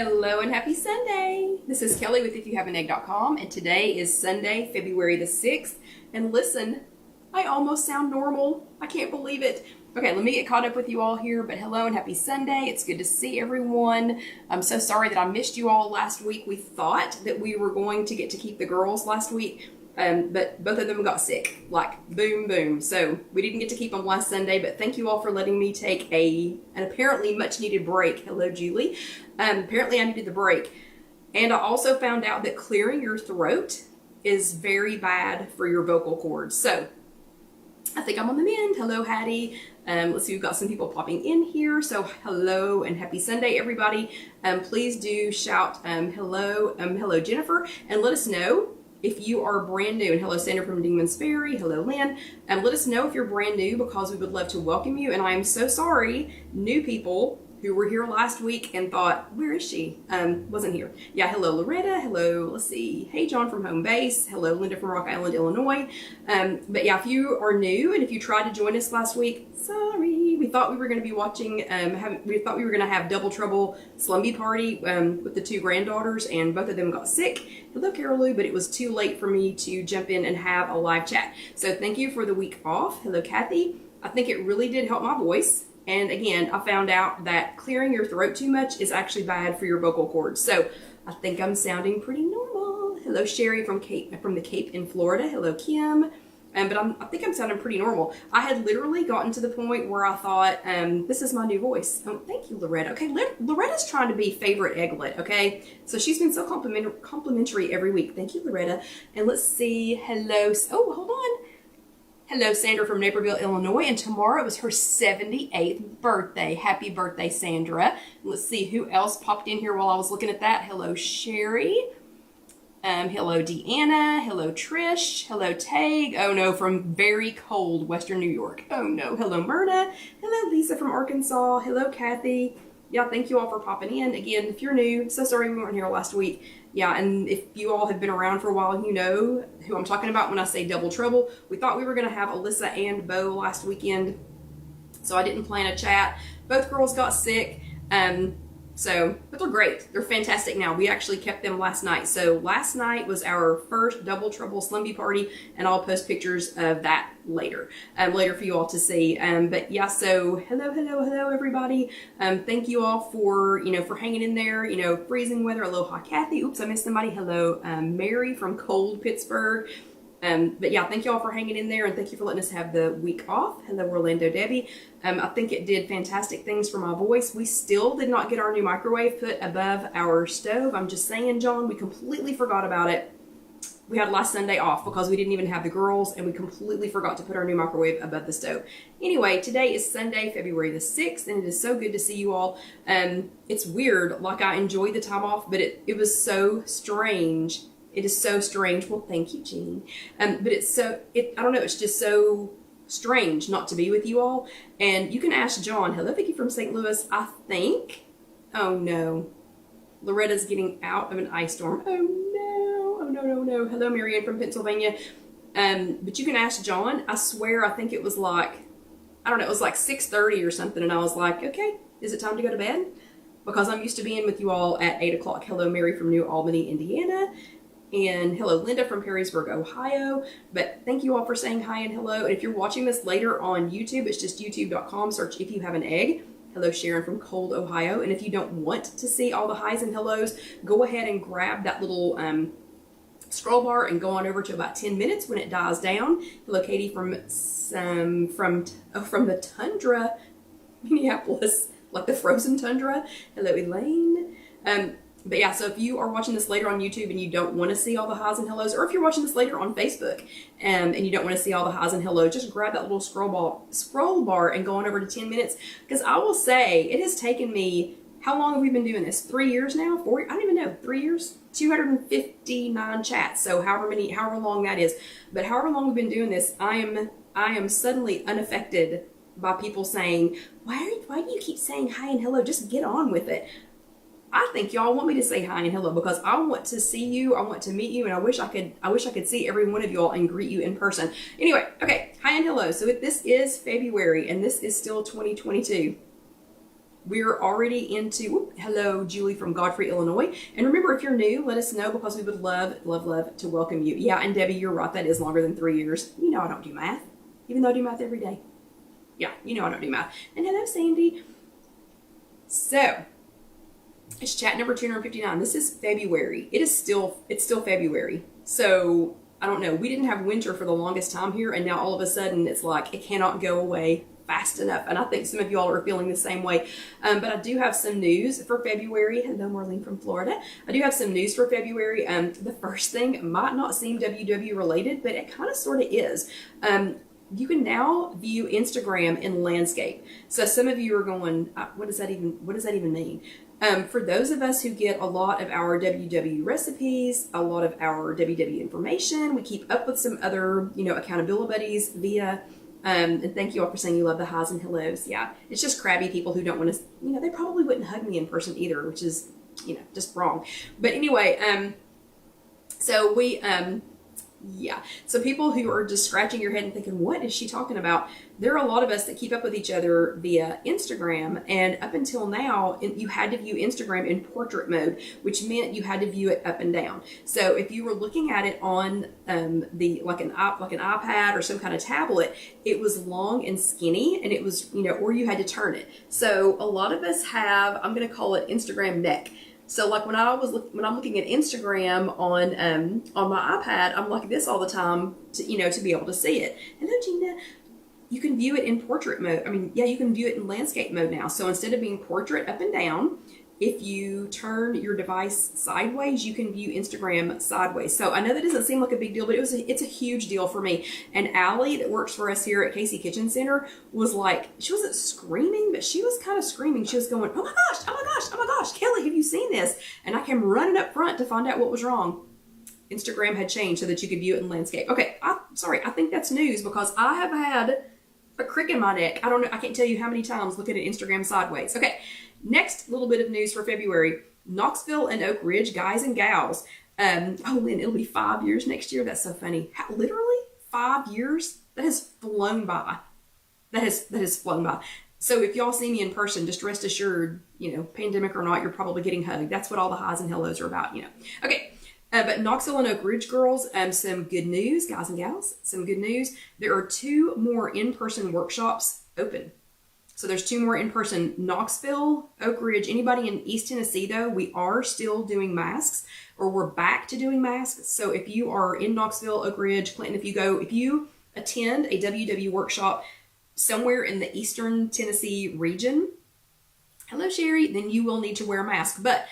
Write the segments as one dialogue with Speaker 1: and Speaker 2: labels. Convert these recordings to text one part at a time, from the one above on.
Speaker 1: Hello and happy Sunday. This is Kelly with IfYouHaveAnEgg.com, and today is Sunday, February the 6th. And listen, I almost sound normal. I can't believe it. Okay, let me get caught up with you all here, but hello and happy Sunday. It's good to see everyone. I'm so sorry that I missed you all last week. We thought that we were going to get to keep the girls last week, but both of them got sick, like boom, boom. So we didn't get to keep them last Sunday, but thank you all for letting me take an apparently much needed break. Hello, Julie. Apparently I needed the break. And I also found out that clearing your throat is very bad for your vocal cords. So I think I'm on the mend. Hello, Hattie. Let's see, we've got some people popping in here. So hello and happy Sunday, everybody. Please do shout hello, Jennifer, and let us know if you are brand new. And hello, Sandra from Demons Ferry. Hello, Lynn. Let us know if you're brand new, because we would love to welcome you. And I am so sorry, new people who were here last week and thought, where is she? Wasn't here. Yeah, hello, Loretta. Hello, let's see. Hey, John from Home Base. Hello, Linda from Rock Island, Illinois. But yeah, if you are new and if you tried to join us last week, sorry. We thought we were going to be watching, we thought we were going to have Double Trouble Slumby Party with the two granddaughters, and both of them got sick. Hello, Carol Lou, but it was too late for me to jump in and have a live chat. So thank you for the week off. Hello, Kathy. I think it really did help my voice. And again, I found out that clearing your throat too much is actually bad for your vocal cords. So I think I'm sounding pretty normal. Hello, Sherry from the Cape in Florida. Hello, Kim. But I think I'm sounding pretty normal. I had literally gotten to the point where I thought, this is my new voice. Oh, thank you, Loretta. Okay, Loretta's trying to be favorite egglet, okay? So she's been so complimentary every week. Thank you, Loretta. And let's see, hello. Oh, hold on. Hello, Sandra from Naperville, Illinois, and tomorrow was her 78th birthday. Happy birthday, Sandra. Let's see who else popped in here while I was looking at that. Hello, Sherry. Hello, Deanna. Hello, Trish. Hello, Tag. Oh no, from very cold Western New York. Oh no. Hello, Myrna. Hello, Lisa from Arkansas. Hello, Kathy. Yeah, thank you all for popping in. Again, if you're new, so sorry we weren't here last week. Yeah, and if you all have been around for a while, you know who I'm talking about when I say Double Trouble. We thought we were going to have Alyssa and Bo last weekend, so I didn't plan a chat. Both girls got sick, but they're great. They're fantastic now. We actually kept them last night. So last night was our first Double Trouble Slumby Party, and I'll post pictures of that later for you all to see. But yeah, so hello, everybody. Thank you all for hanging in there. Freezing weather. Aloha, Kathy. Oops, I missed somebody. Hello, Mary from cold Pittsburgh. But yeah, thank you all for hanging in there, and thank you for letting us have the week off. Hello, Orlando Debbie. I think it did fantastic things for my voice. We still did not get our new microwave put above our stove. I'm just saying, John, we completely forgot about it. We had last Sunday off because we didn't even have the girls, and we completely forgot to put our new microwave above the stove. Anyway, today is Sunday, February the 6th, and it is so good to see you all. It's weird, like I enjoyed the time off, but it was so strange. It is so strange. Well, thank you, Jean. But I don't know, it's just so strange not to be with you all. And you can ask John. Hello, Vicky from St. Louis. I think, oh no, Loretta's getting out of an ice storm. Oh no. Hello, Marianne from Pennsylvania. But you can ask John. I swear, I think it was like, I don't know, it was like 6:30 or something. And I was like, okay, is it time to go to bed? Because I'm used to being with you all at 8 o'clock. Hello, Mary from New Albany, Indiana. And hello, Linda from Perrysburg, Ohio. But thank you all for saying hi and hello. And if you're watching this later on YouTube, it's just youtube.com, search If You Have an Egg. Hello, Sharon from Cold, Ohio. And if you don't want to see all the highs and hellos, go ahead and grab that little scroll bar and go on over to about 10 minutes when it dies down. Hello, Katie from the tundra, Minneapolis, like the frozen tundra. Hello, Elaine. But yeah, so if you are watching this later on YouTube and you don't want to see all the highs and hellos, or if you're watching this later on Facebook and you don't want to see all the highs and hellos, just grab that little scroll bar and go on over to 10 minutes. Because I will say, it has taken me, how long have we been doing this? 3 years now? 4? I don't even know. 3 years? 259 chats. So however long that is. But however long we've been doing this, I am suddenly unaffected by people saying, why do you keep saying hi and hello? Just get on with it. I think y'all want me to say hi and hello because I want to see you, I want to meet you, and I wish I could see every one of y'all and greet you in person. Anyway, okay, hi and hello. So this is February, and this is still 2022. We're already into, hello, Julie from Godfrey, Illinois. And remember, if you're new, let us know because we would love, love, love to welcome you. Yeah, and Debbie, you're right. That is longer than 3 years. You know I don't do math, even though I do math every day. Yeah, you know I don't do math. And hello, Sandy. So, it's chat number 259. This is February. It's still February. So, I don't know. We didn't have winter for the longest time here, and now all of a sudden it's like it cannot go away fast enough. And I think some of y'all are feeling the same way. But I do have some news for February. Hello, Marlene from Florida. I do have some news for February. The first thing might not seem WW related, but it kind of sort of is. You can now view Instagram in landscape. So some of you are going, what does that even mean? For those of us who get a lot of our WW recipes, a lot of our WW information, we keep up with some other, accountability buddies via, and thank you all for saying you love the highs and hellos. Yeah, it's just crabby people who don't want to, they probably wouldn't hug me in person either, which is, just wrong. But anyway, so we, yeah. So people who are just scratching your head and thinking, what is she talking about? There are a lot of us that keep up with each other via Instagram. And up until now, you had to view Instagram in portrait mode, which meant you had to view it up and down. So if you were looking at it on like an iPad or some kind of tablet, it was long and skinny, and it was, or you had to turn it. So a lot of us have, I'm going to call it Instagram neck. So like when I'm looking at Instagram on my iPad, I'm like this all the time to be able to see it. Hello, Gina. You can view it in portrait mode. You can view it in landscape mode now. So instead of being portrait up and down, if you turn your device sideways, you can view Instagram sideways. So I know that doesn't seem like a big deal, but it's a huge deal for me. And Allie, that works for us here at Casey Kitchen Center, was like, she wasn't screaming, but she was kind of screaming. She was going, oh my gosh, oh my gosh, oh my gosh, Kelly, have you seen this? And I came running up front to find out what was wrong. Instagram had changed so that you could view it in landscape. Okay, I think that's news because I have had a crick in my neck. I don't know, I can't tell you how many times looking at Instagram sideways. Okay. Next little bit of news for February, Knoxville and Oak Ridge, guys and gals. Lynn, it'll be 5 years next year. That's so funny. Literally 5 years? That has flown by. That has flown by. So if y'all see me in person, just rest assured, pandemic or not, you're probably getting hugged. That's what all the highs and hellos are about, Okay. But Knoxville and Oak Ridge girls, some good news, guys and gals, some good news. There are 2 more in-person workshops open. So there's 2 more in person, Knoxville, Oak Ridge. Anybody in East Tennessee though, we are still doing masks, or we're back to doing masks. So if you are in Knoxville, Oak Ridge, Clinton, if you attend a WW workshop somewhere in the Eastern Tennessee region, hello Sherry, then you will need to wear a mask. But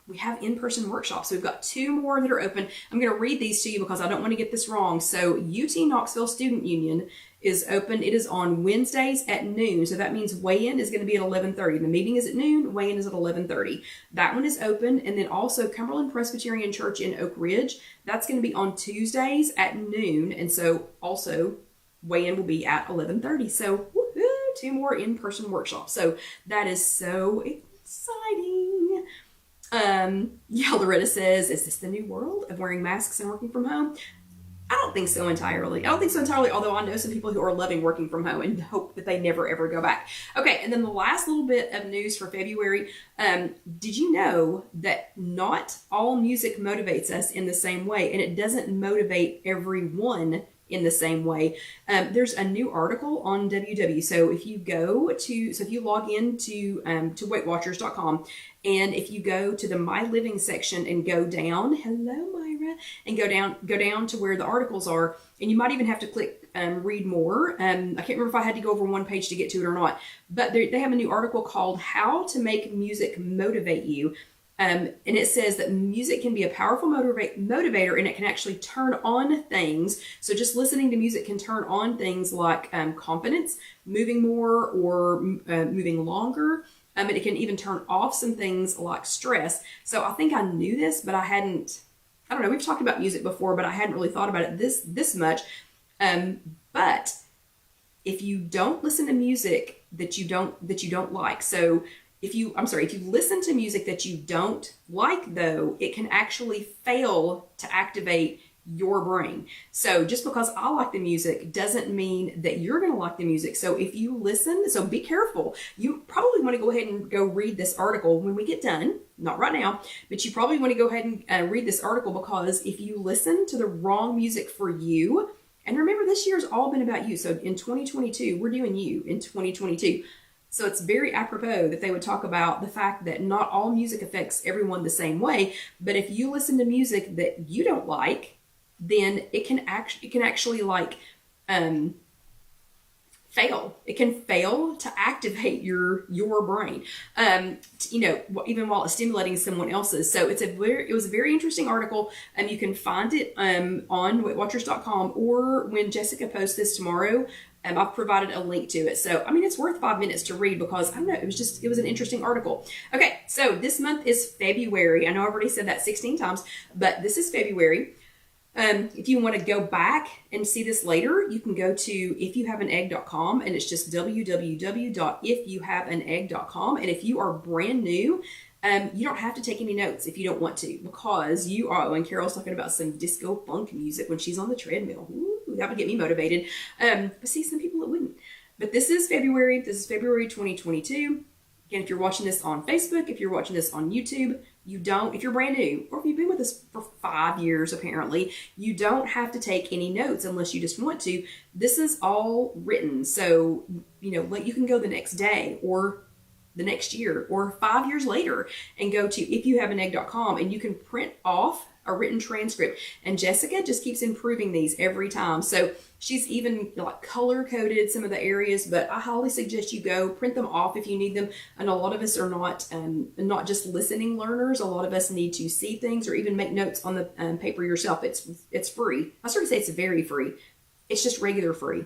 Speaker 1: we have in-person workshops. So we've got 2 more that are open. I'm going to read these to you because I don't want to get this wrong. So UT Knoxville Student Union is open. It is on Wednesdays at noon. So that means weigh-in is going to be at 11:30. The meeting is at noon. Weigh-in is at 11:30. That one is open. And then also Cumberland Presbyterian Church in Oak Ridge. That's going to be on Tuesdays at noon. And so also weigh-in will be at 11:30. So woohoo, 2 more in-person workshops. So that is so exciting. Loretta says, is this the new world of wearing masks and working from home? I don't think so entirely. Although I know some people who are loving working from home and hope that they never ever go back. Okay, and then the last little bit of news for February. Did you know that not all music motivates us in the same way, and it doesn't motivate everyone in the same way? There's a new article on WW. So if you log in to WeightWatchers.com, and if you go to the My Living section and go down, hello Myra, and go down to where the articles are, and you might even have to click read more. I can't remember if I had to go over one page to get to it or not, but they have a new article called How to Make Music Motivate You. And it says that music can be a powerful motivator, and it can actually turn on things. So just listening to music can turn on things like confidence, moving more or moving longer. And it can even turn off some things like stress. So I think I knew this, but I don't know, we've talked about music before, but I hadn't really thought about it this much. But if you don't listen to music that you don't like, so if you listen to music that you don't like though, it can actually fail to activate your brain. So just because I like the music doesn't mean that you're going to like the music. So if you listen, so be careful. You probably want to go ahead and go read this article when we get done. Not right now, but you probably want to go ahead and read this article, because if you listen to the wrong music for you, and remember, this year's all been about you. So in 2022, we're doing you in 2022. So it's very apropos that they would talk about the fact that not all music affects everyone the same way. But if you listen to music that you don't like, then it can actually like fail. It can fail to activate your brain, even while it's stimulating someone else's. So it was a very interesting article. You can find it on WeightWatchers.com, or when Jessica posts this tomorrow, I've provided a link to it. So, I mean, it's worth 5 minutes to read, because I don't know, it was an interesting article. Okay, so this month is February. I know I've already said that 16 times, but this is February. If you want to go back and see this later, you can go to IfYouHaveAnEgg.com, and it's just www.IfYouHaveAnEgg.com. And if you are brand new, you don't have to take any notes if you don't want to, because you are, and Carol's talking about some disco funk music when she's on the treadmill. Ooh, that would get me motivated. But see, some people it wouldn't. But this is February 2022. Again, if you're watching this on Facebook, if you're watching this on YouTube, if you're brand new, or if you've been with us for 5 years, apparently, you don't have to take any notes unless you just want to. This is all written. So, you can go the next day, or the next year, or 5 years later, and go to IfYouHaveAnEgg.com, and you can print off a written transcript. And Jessica just keeps improving these every time. So she's even color coded some of the areas, but I highly suggest you go print them off if you need them. And a lot of us are not just listening learners. A lot of us need to see things, or even make notes on the paper yourself. It's free. I sort of say it's very free. It's just regular free.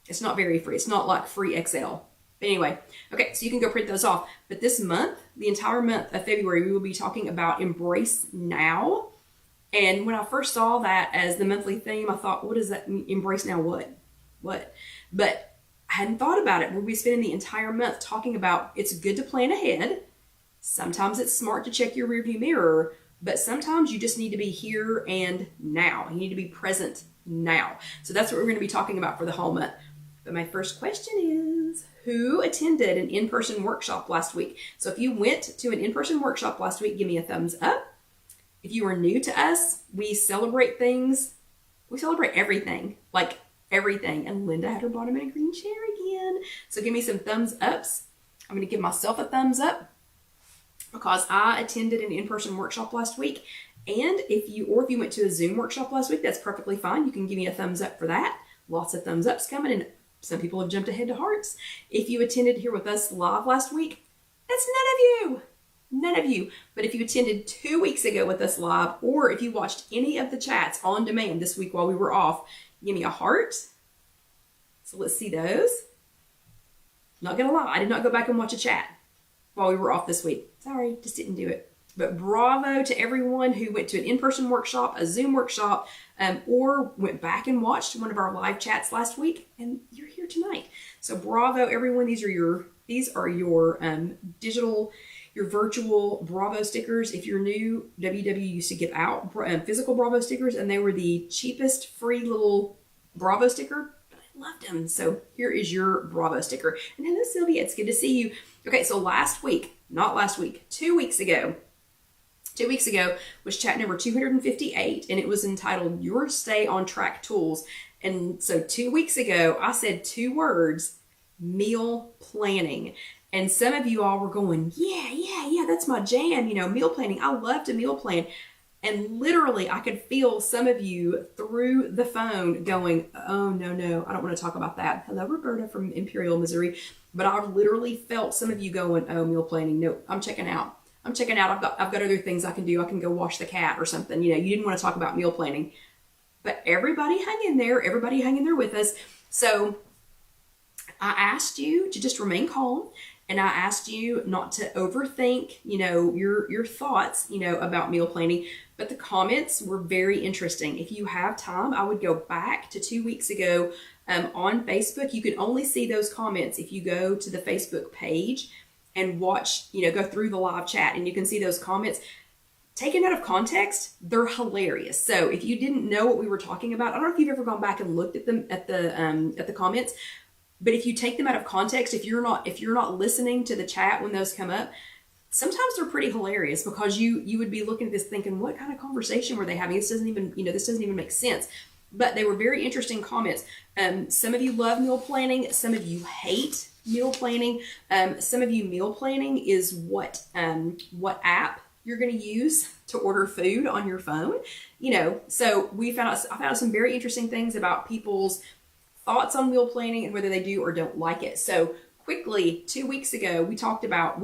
Speaker 1: It's not very free. It's not like free Excel. But anyway, okay, so you can go print those off. But this month, the entire month of February, we will be talking about Embrace Now. And when I first saw that as the monthly theme, I thought, what does that mean? Embrace now what? But I hadn't thought about it. We'll be spending the entire month talking about it's good to plan ahead. Sometimes it's smart to check your rearview mirror, but sometimes you just need to be here and now. You need to be present now. So that's what we're going to be talking about for the whole month. But my first question is, who attended an in-person workshop last week? So if you went to an in-person workshop last week, give me a thumbs up. If you are new to us, we celebrate things. We celebrate everything, like everything. And Linda had her bottom in a green chair again. So give me some thumbs ups. I'm going to give myself a thumbs up because I attended an in-person workshop last week. And if you went to a Zoom workshop last week, that's perfectly fine. You can give me a thumbs up for that. Lots of thumbs ups coming, and some people have jumped ahead to hearts. If you attended here with us live last week, that's none of you. But if you attended 2 weeks ago with us live, or if you watched any of the chats on demand this week while we were off, give me a heart. So let's see those. Not gonna lie, I did not go back and watch a chat while we were off this week. Sorry, just didn't do it. But bravo to everyone who went to an in-person workshop, a Zoom workshop, or went back and watched one of our live chats last week, and you're here tonight. So bravo, everyone. These are your digital, your virtual Bravo stickers. If you're new, WW used to give out physical Bravo stickers, and they were the cheapest free little Bravo sticker. But I loved them. So here is your Bravo sticker. And hello, Sylvia. It's good to see you. Okay, so 2 weeks ago. 2 weeks ago was chat number 258, and it was entitled Your Stay on Track Tools. And so 2 weeks ago, I said 2 words, meal planning. And some of you all were going, yeah, that's my jam, meal planning. I love to meal plan. And literally, I could feel some of you through the phone going, oh, no, I don't want to talk about that. Hello, Roberta from Imperial, Missouri. But I literally felt some of you going, oh, meal planning. No, I'm checking out. I've got other things I can do. I can go wash the cat or something. You didn't want to talk about meal planning. But everybody hang in there. Everybody hang in there with us. So I asked you to just remain calm. And I asked you not to overthink, your thoughts, about meal planning. But the comments were very interesting. If you have time, I would go back to 2 weeks ago on Facebook. You can only see those comments if you go to the Facebook page and watch, go through the live chat, and you can see those comments. taken out of context, they're hilarious. So if you didn't know what we were talking about, I don't know if you've ever gone back and looked at them at the comments, but if you take them out of context, if you're not listening to the chat when those come up, sometimes they're pretty hilarious, because you would be looking at this thinking, what kind of conversation were they having? This doesn't even make sense. But they were very interesting comments. Some of you love meal planning. Some of you hate meal planning. Some of you, meal planning is what app you're going to use to order food on your phone. So I found out some very interesting things about people's thoughts on meal planning and whether they do or don't like it. So quickly, 2 weeks ago, we talked about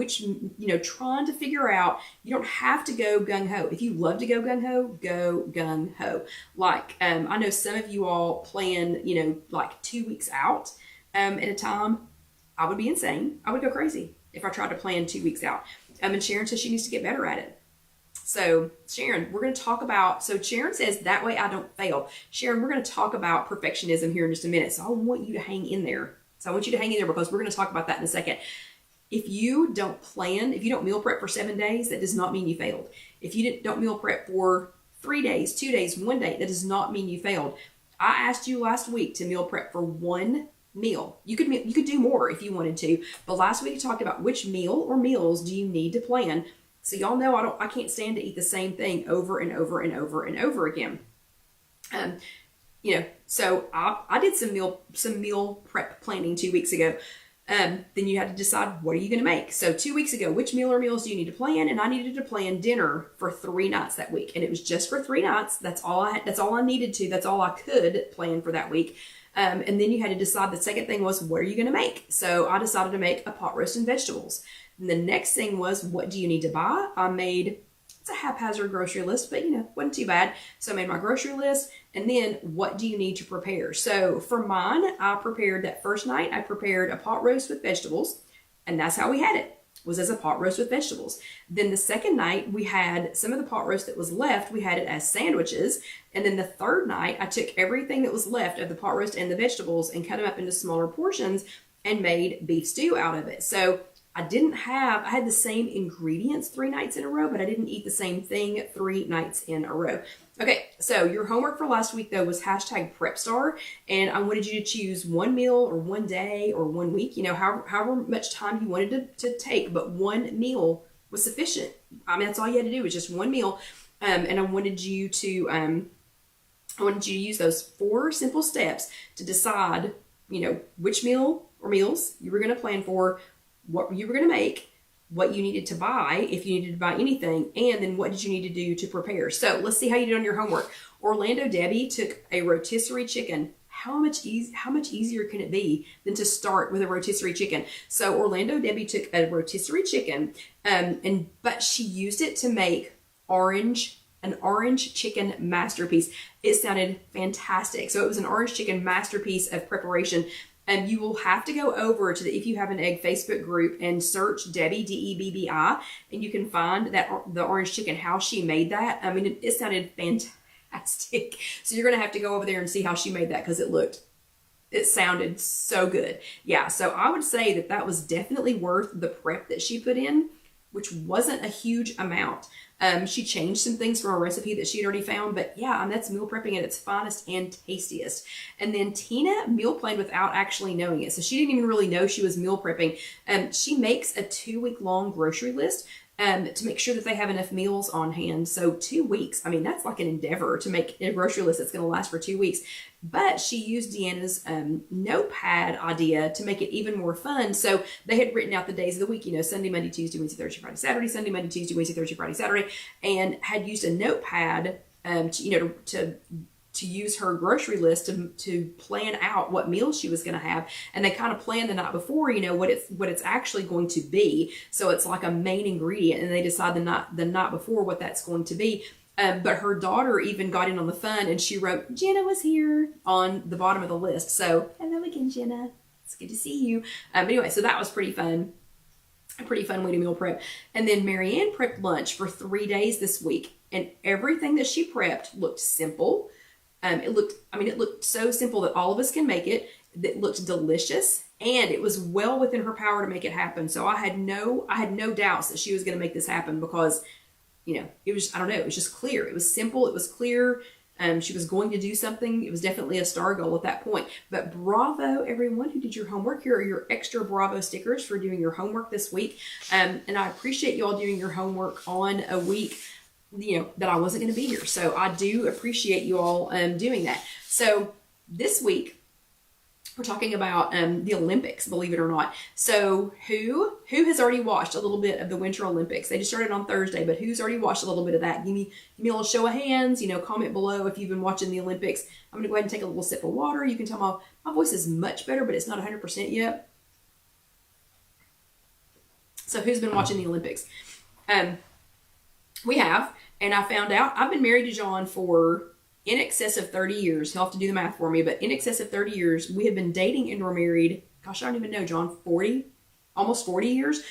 Speaker 1: trying to figure out, you don't have to go gung-ho. If you love to go gung-ho, go gung-ho. Like, I know some of you all plan, like 2 weeks out at a time. I would be insane. I would go crazy if I tried to plan 2 weeks out. And Sharon says she needs to get better at it. So Sharon, we're going to talk about, so Sharon says, that way I don't fail. Sharon, we're going to talk about perfectionism here in just a minute. So I want you to hang in there. Because we're going to talk about that in a second. If you don't meal prep for 7 days, that does not mean you failed. If you don't meal prep for 3 days, 2 days, 1 day, that does not mean you failed. I asked you last week to meal prep for one meal. You could do more if you wanted to, but last week we talked about which meal or meals do you need to plan. So y'all know I can't stand to eat the same thing over and over and over and over again. So I did some meal prep planning 2 weeks ago. Then you had to decide, what are you going to make? So 2 weeks ago, which meal or meals do you need to plan? And I needed to plan dinner for 3 nights that week. And it was just for 3 nights. That's all I needed to. That's all I could plan for that week. And then you had to decide, the second thing was, what are you going to make? So I decided to make a pot roast and vegetables. And the next thing was, what do you need to buy? It's a haphazard grocery list, but wasn't too bad. So I made my grocery list, and then what do you need to prepare? So for mine, I prepared that first night, I prepared a pot roast with vegetables, and that's how we had it, was as a pot roast with vegetables. Then the second night, we had some of the pot roast that was left, we had it as sandwiches. And then the third night, I took everything that was left of the pot roast and the vegetables and cut them up into smaller portions and made beef stew out of it. So I had the same ingredients 3 nights in a row, but I didn't eat the same thing 3 nights in a row. Okay, so your homework for last week, though, was #PrepStar, and I wanted you to choose one meal or 1 day or 1 week, however much time you wanted to take, but one meal was sufficient. That's all you had to do was just one meal, and I wanted you to use those 4 simple steps to decide, which meal or meals you were going to plan for, what you were going to make, what you needed to buy, if you needed to buy anything, and then what did you need to do to prepare. So let's see how you did on your homework. Orlando Debbie took a rotisserie chicken. How much easier can it be than to start with a rotisserie chicken? So Orlando Debbie took a rotisserie chicken, but she used it to make an orange chicken masterpiece. It sounded fantastic. So it was an orange chicken masterpiece of preparation. And you will have to go over to the If You Have an Egg Facebook group and search Debbie, Debbi, and you can find the orange chicken, how she made that. It sounded fantastic. So you're going to have to go over there and see how she made that, because it sounded so good. Yeah, so I would say that was definitely worth the prep that she put in, which wasn't a huge amount. She changed some things from a recipe that she had already found, but yeah, that's meal prepping at its finest and tastiest. And then Tina meal planned without actually knowing it. So she didn't even really know she was meal prepping. She makes a 2-week-long grocery list to make sure that they have enough meals on hand. So 2 weeks, that's like an endeavor to make a grocery list that's going to last for 2 weeks. But she used Deanna's notepad idea to make it even more fun. So they had written out the days of the week, Sunday, Monday, Tuesday, Wednesday, Thursday, Friday, Saturday, Sunday, Monday, Tuesday, Wednesday, Thursday, Friday, Saturday, and had used a notepad to use her grocery list to plan out what meals she was going to have. And they kind of planned the night before, what it's actually going to be. So it's like a main ingredient, and they decide the night before what that's going to be. But her daughter even got in on the fun, and she wrote, "Jenna was here" on the bottom of the list. So hello again, Jenna. It's good to see you. Anyway, so that was pretty fun. A pretty fun way to meal prep. And then Marianne prepped lunch for 3 days this week, and everything that she prepped looked simple. It looked so simple that all of us can make it. It looked delicious, and it was well within her power to make it happen. So I had no doubts that she was going to make this happen, because it was, I don't know, it was just clear. It was simple. It was clear. She was going to do something. It was definitely a star goal at that point. But bravo, everyone who did your homework. Here are your extra bravo stickers for doing your homework this week. And I appreciate you all doing your homework on a week, that I wasn't going to be here. So I do appreciate you all doing that. So this week, we're talking about the Olympics, believe it or not. So who has already watched a little bit of the Winter Olympics? They just started on Thursday, but who's already watched a little bit of that? Give me a little show of hands. Comment below if you've been watching the Olympics. I'm going to go ahead and take a little sip of water. You can tell my voice is much better, but it's not 100% yet. So who's been watching the Olympics? We have, and I found out I've been married to John for in excess of 30 years. He'll have to do the math for me, but in excess of 30 years. We have been dating and we're married, gosh, I don't even know, John, almost 40 years.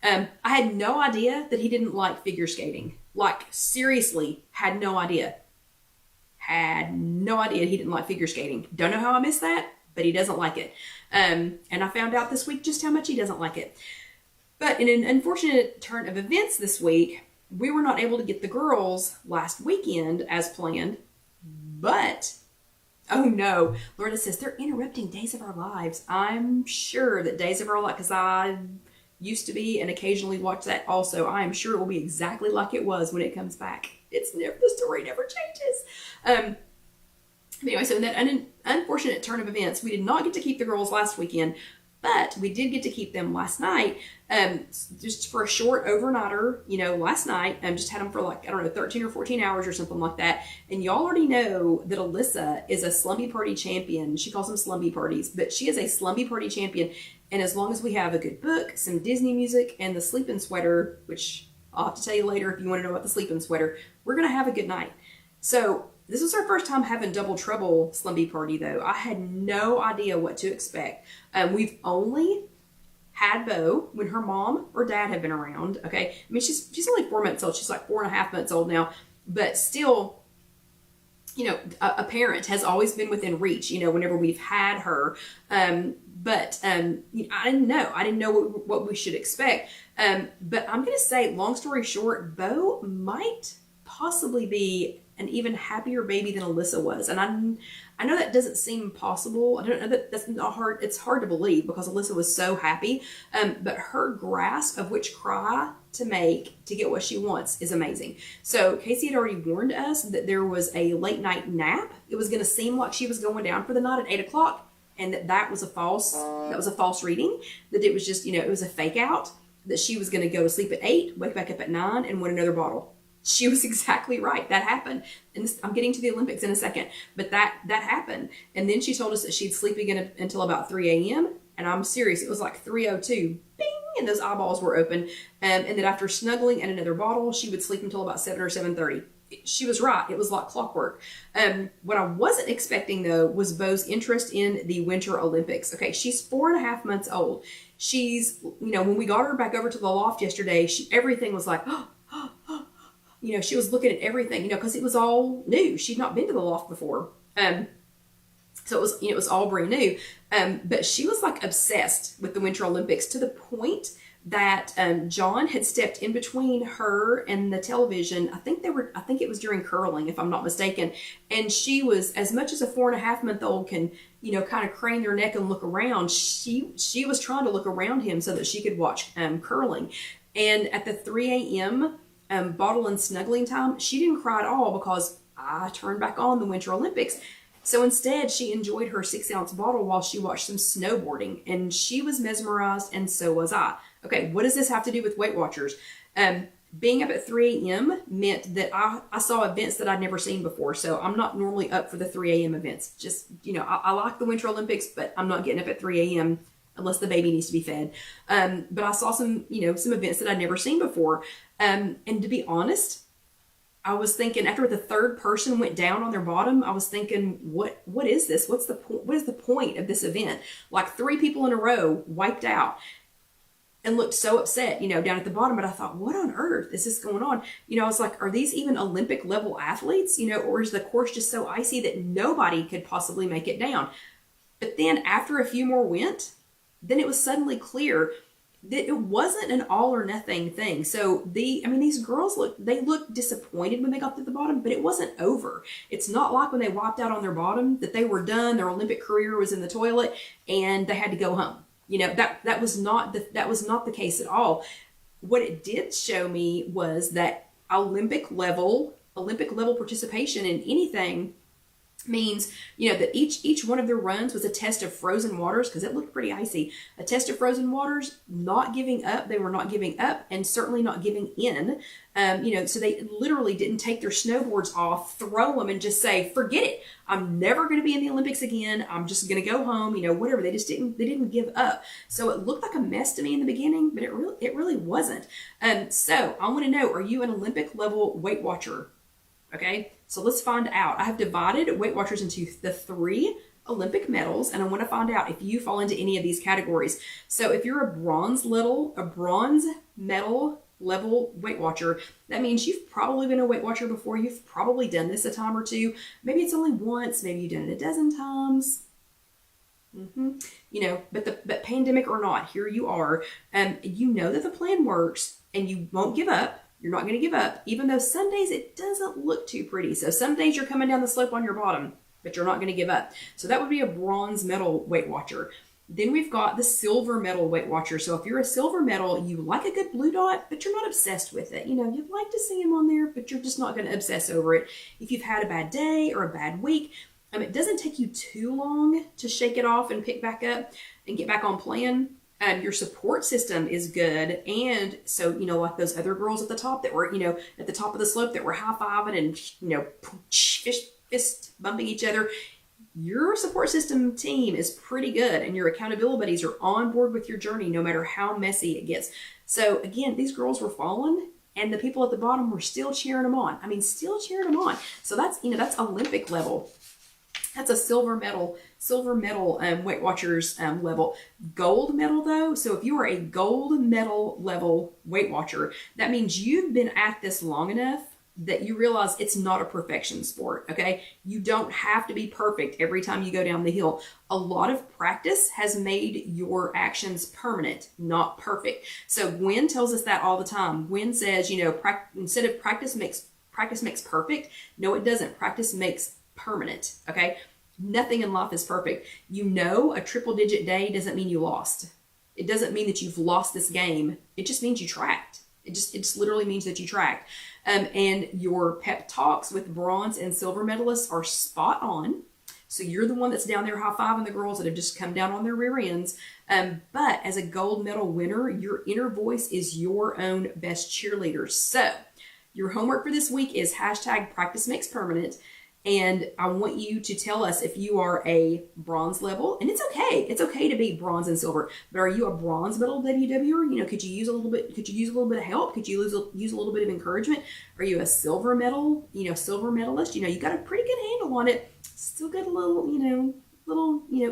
Speaker 1: I had no idea that he didn't like figure skating. Like, seriously, had no idea. Had no idea he didn't like figure skating. Don't know how I missed that, but he doesn't like it. And I found out this week just how much he doesn't like it. But in an unfortunate turn of events this week, we were not able to get the girls last weekend as planned. But, oh no, Loretta says they're interrupting Days of Our Lives. I'm sure that Days of Our Lives, because I used to be and occasionally watch that also, I am sure it will be exactly like it was when it comes back. The story never changes. Anyway, so in that unfortunate turn of events, we did not get to keep the girls last weekend, but we did get to keep them last night, just for a short overnighter, last night. Just had them for 13 or 14 hours or something like that. And y'all already know that Alyssa is a slumby party champion. She calls them slumby parties, but she is a slumby party champion. And as long as we have a good book, some Disney music, and the sleeping sweater, which I'll have to tell you later if you want to know about the sleeping sweater, we're going to have a good night. So this was our first time having double trouble slumby party, though. I had no idea what to expect. We've only had Bo when her mom or dad have been around. Okay, I mean she's only 4 months old. She's like 4.5 months old now, but still, a parent has always been within reach. Whenever we've had her, but I didn't know. I didn't know what we should expect. But I'm gonna say, long story short, Bo might possibly be an even happier baby than Alyssa was. And I know that doesn't seem possible. I don't know that's not hard. It's hard to believe because Alyssa was so happy. But her grasp of which cry to make to get what she wants is amazing. So Casey had already warned us that there was a late night nap. It was going to seem like she was going down for the night at 8 o'clock, and that was a false reading. That it was just, it was a fake out, that she was going to go to sleep at 8, wake back up at 9, and want another bottle. She was exactly right. That happened. And I'm getting to the Olympics in a second, but that happened. And then she told us that she'd sleep again until about 3 a.m. And I'm serious. It was like 3:02. Bing! And those eyeballs were open. And that after snuggling and another bottle, she would sleep until about 7 or 7:30. She was right. It was like clockwork. What I wasn't expecting, though, was Bo's interest in the Winter Olympics. Okay, she's 4.5 months old. She's, when we got her back over to the loft yesterday, everything was like, she was looking at everything, because it was all new. She'd not been to the loft before. So it was all brand new. But she was like obsessed with the Winter Olympics to the point that John had stepped in between her and the television. I think it was during curling, if I'm not mistaken. And she was, as much as a 4.5-month-old can, kind of crane their neck and look around, she was trying to look around him so that she could watch curling. And at the 3 a.m. Bottle and snuggling time, she didn't cry at all because I turned back on the Winter Olympics. So instead, she enjoyed her 6-ounce bottle while she watched some snowboarding, and she was mesmerized, and so was I. Okay, what does this have to do with Weight Watchers? Being up at 3 a.m. meant that I saw events that I'd never seen before, so I'm not normally up for the 3 a.m. events. Just, I like the Winter Olympics, but I'm not getting up at 3 a.m. unless the baby needs to be fed. But I saw some events that I'd never seen before. And to be honest, I was thinking after the third person went down on their bottom, I was thinking, what is this? What is the point of this event? Like 3 people in a row wiped out and looked so upset, down at the bottom. But I thought, what on earth is this going on? I was like, are these even Olympic level athletes? Or is the course just so icy that nobody could possibly make it down? But then after a few more went, then it was suddenly clear. it wasn't an all or nothing thing. So these girls looked disappointed when they got to the bottom, but it wasn't over. It's not like when they wiped out on their bottom that they were done, their Olympic career was in the toilet, and they had to go home. That was not the case at all. What it did show me was that Olympic level participation in anything means, that each one of their runs was a test of frozen waters, because it looked pretty icy. A test of frozen waters, not giving up. They were not giving up, and certainly not giving in. So they literally didn't take their snowboards off, throw them, and just say, forget it. I'm never going to be in the Olympics again. I'm just going to go home, whatever. They didn't give up. So it looked like a mess to me in the beginning, but it really wasn't. So I want to know, are you an Olympic level Weight Watcher? Okay, so let's find out. I have divided Weight Watchers into the 3 Olympic medals, and I want to find out if you fall into any of these categories. So if you're a bronze medal level Weight Watcher, that means you've probably been a Weight Watcher before. You've probably done this a time or two. Maybe it's only once. Maybe you've done it a dozen times. But pandemic or not, here you are. You know that the plan works, and you won't give up. You're not going to give up, even though some days it doesn't look too pretty. So some days you're coming down the slope on your bottom, but you're not going to give up. So that would be a bronze medal Weight Watcher. Then we've got the silver medal Weight Watcher. So if you're a silver medal, you like a good blue dot, but you're not obsessed with it. You'd like to see them on there, but you're just not going to obsess over it. If you've had a bad day or a bad week, it doesn't take you too long to shake it off and pick back up and get back on plan. Your support system is good. And so, like those other girls at the top that were, at the top of the slope that were high-fiving and, fist bumping each other, your support system team is pretty good, and your accountability buddies are on board with your journey no matter how messy it gets. So again, these girls were falling, and the people at the bottom were still cheering them on. So that's, that's Olympic level. That's a silver medal Weight Watchers level. Gold medal though, so if you are a gold medal level Weight Watcher, that means you've been at this long enough that you realize it's not a perfection sport, okay? You don't have to be perfect every time you go down the hill. A lot of practice has made your actions permanent, not perfect. So Gwen tells us that all the time. Gwen says, instead of practice makes perfect, no, it doesn't. Practice makes permanent, okay? Nothing in life is perfect. A triple-digit day doesn't mean you lost. It doesn't mean that you've lost this game. It just means you tracked. It just literally means that you tracked. And your pep talks with bronze and silver medalists are spot on. So you're the one that's down there high-fiving the girls that have just come down on their rear ends. But as a gold medal winner, your inner voice is your own best cheerleader. So your homework for this week is #PracticeMakesPermanent. And I want you to tell us if you are a bronze level, and it's okay. It's okay to be bronze and silver. But are you a bronze medal WWer? Could you use a little bit? Could you use a little bit of help? Could you use a little bit of encouragement? Are you a silver medal? Silver medalist. You got a pretty good handle on it. Still got a little,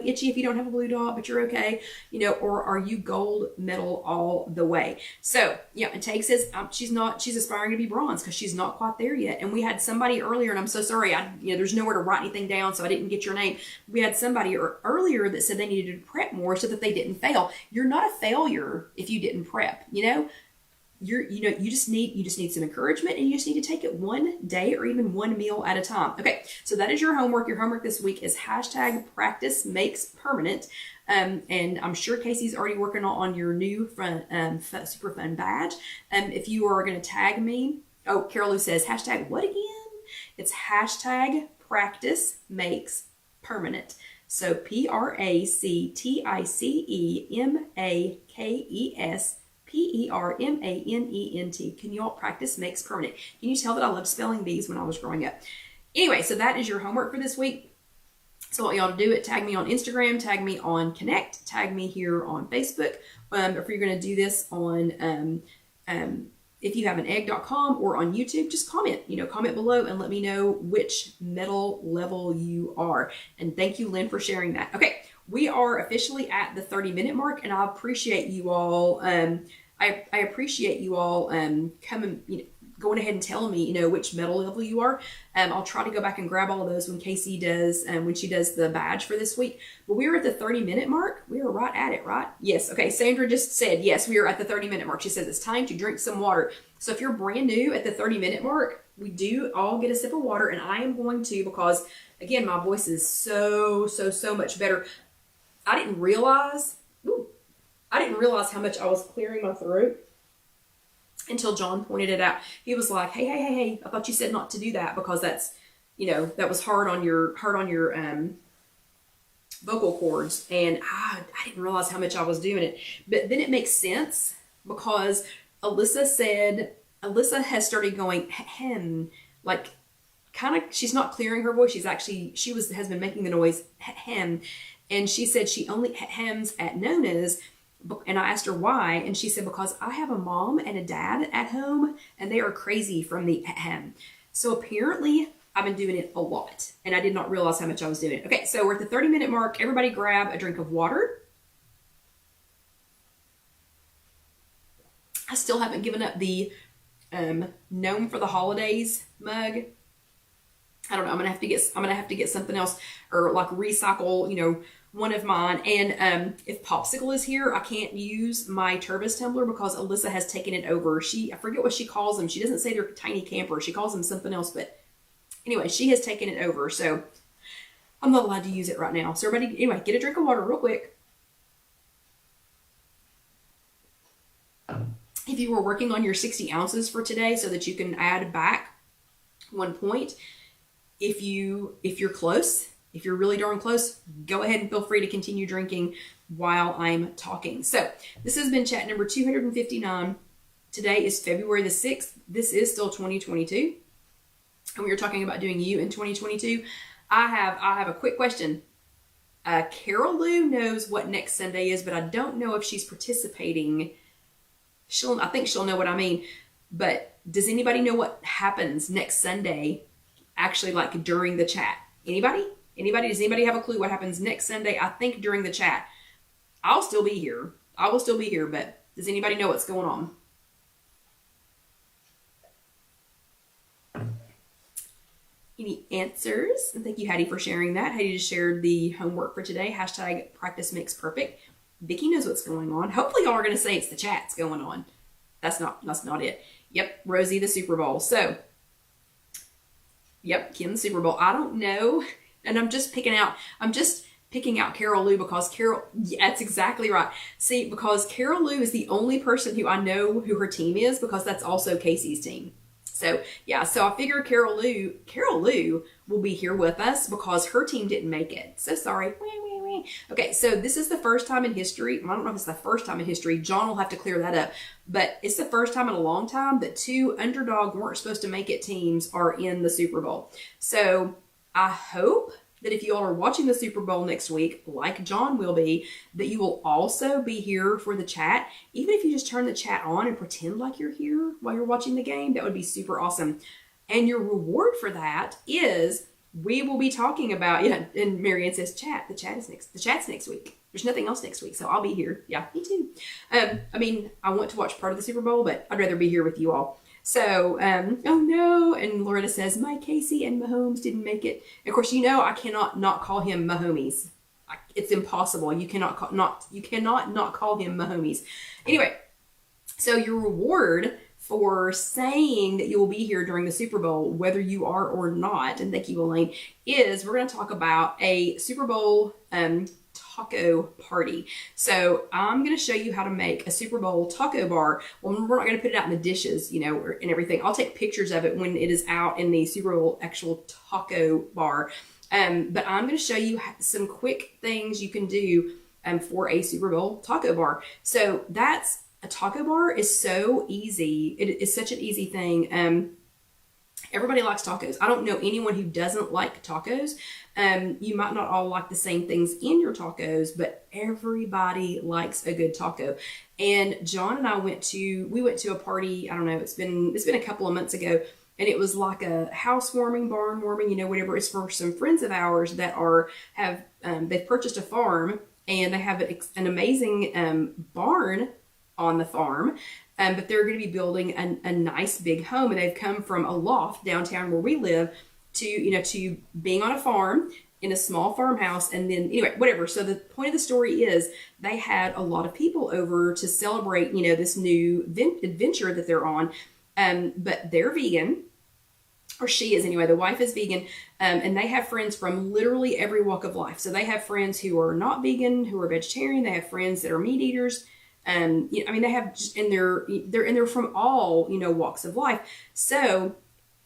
Speaker 1: itchy if you don't have a blue dot, but you're okay. Or are you gold medal all the way? So yeah, and Tag says she's aspiring to be bronze because she's not quite there yet. And we had somebody earlier, and I'm so sorry, there's nowhere to write anything down, so I didn't get your name. We had somebody earlier that said they needed to prep more so that they didn't fail. You're not a failure if you didn't prep. You just need some encouragement, and you just need to take it one day or even one meal at a time. Okay, so that is your homework. Your homework this week is #PracticeMakesPermanent. And I'm sure Casey's already working on your new super fun badge. If you are going to tag me, Carol Lou says #what again? It's #PracticeMakesPermanent. So PracticeMakesPermanent. Can you all practice makes permanent? Can you tell that I loved spelling bees when I was growing up? Anyway, so that is your homework for this week. So I want y'all to do it. Tag me on Instagram, tag me on Connect, tag me here on Facebook. If you're going to do this on IfYouHaveAnEgg.com or on YouTube, just comment below and let me know which medal level you are. And thank you, Lynn, for sharing that. Okay, we are officially at the 30-minute mark, and I appreciate you all. I appreciate you all coming, going ahead and telling me, which medal level you are. I'll try to go back and grab all of those when Casey does, when she does the badge for this week. But we were at the 30-minute mark. We were right at it, right? Yes. Okay. Sandra just said, yes, we are at the 30-minute mark. She says it's time to drink some water. So if you're brand new at the 30-minute mark, we do all get a sip of water, and I am going to, because again, my voice is so much better. I didn't realize how much I was clearing my throat until John pointed it out. He was like, hey, I thought you said not to do that, because that's, that was hard on your vocal cords. And I didn't realize how much I was doing it. But then it makes sense, because Alyssa has started going like kind of, she's not clearing her voice. Has been making the noise hem. And she said she only hems at Nona's. And I asked her why, and she said, because I have a mom and a dad at home, and they are crazy from the ahem. So apparently I've been doing it a lot, and I did not realize how much I was doing it. Okay, so we're at the 30-minute mark. Everybody grab a drink of water. I still haven't given up the Gnome for the Holidays mug. I don't know. I'm gonna have to get something else, or like recycle, one of mine. And if Popsicle is here, I can't use my Turbis tumbler because Alyssa has taken it over. I forget what she calls them. She doesn't say they're tiny campers. She calls them something else. But anyway, she has taken it over, so I'm not allowed to use it right now. So everybody, anyway, get a drink of water real quick. If you were working on your 60 ounces for today so that you can add back 1 point, if you're close, if you're really darn close, go ahead and feel free to continue drinking while I'm talking. So this has been chat number 259. Today is February the 6th. This is still 2022. And we were talking about doing you in 2022. I have a quick question. Carol Lou knows what next Sunday is, but I don't know if she's participating. I think she'll know what I mean. But does anybody know what happens next Sunday, actually, like during the chat? Anybody? Does anybody have a clue what happens next Sunday? I think during the chat. I'll still be here. I will still be here, but does anybody know what's going on? Any answers? And thank you, Hattie, for sharing that. Hattie just shared the homework for today. Hashtag practice makes perfect. Vicki knows what's going on. Hopefully y'all are going to say it's the chat's going on. That's not it. Yep, Rosie, the Super Bowl. So, yep, Kim, the Super Bowl. I don't know. And I'm just picking out Carol Lou because yeah, that's exactly right. See, because Carol Lou is the only person who I know who her team is, because that's also Casey's team. So yeah, so I figure Carol Lou will be here with us because her team didn't make it. So sorry. Okay, so this is the first time in history. I don't know if it's the first time in history. John will have to clear that up. But it's the first time in a long time that two underdog weren't supposed to make it teams are in the Super Bowl. So I hope that if you all are watching the Super Bowl next week, like John will be, that you will also be here for the chat. Even if you just turn the chat on and pretend like you're here while you're watching the game, that would be super awesome. And your reward for that is we will be talking about, yeah, and Marianne says the chat's next week. There's nothing else next week, so I'll be here. Yeah, me too. I mean, I want to watch part of the Super Bowl, but I'd rather be here with you all. So, oh no, and Loretta says, my Casey and Mahomes didn't make it. And of course, I cannot not call him Mahomes. It's impossible. You cannot not call him Mahomes. Anyway, so your reward for saying that you will be here during the Super Bowl, whether you are or not, and thank you, Elaine, is we're going to talk about a Super Bowl taco party. So I'm going to show you how to make a Super Bowl taco bar. Well, we're not going to put it out in the dishes, and everything. I'll take pictures of it when it is out in the Super Bowl actual taco bar. But I'm going to show you some quick things you can do for a Super Bowl taco bar. So a taco bar is so easy. It is such an easy thing. Everybody likes tacos. I don't know anyone who doesn't like tacos. You might not all like the same things in your tacos, but everybody likes a good taco. And John and I went to a party. I don't know. It's been a couple of months ago, and it was like a housewarming, barn warming, whatever. It's for some friends of ours that they've purchased a farm, and they have an amazing barn on the farm. but they're going to be building a nice big home, and they've come from a loft downtown where we live to being on a farm in a small farmhouse. And then anyway, whatever. So the point of the story is they had a lot of people over to celebrate, this new adventure that they're on. But they're vegan, or she is anyway. The wife is vegan, and they have friends from literally every walk of life. So they have friends who are not vegan, who are vegetarian. They have friends that are meat eaters. They have just they're in there from all, walks of life. So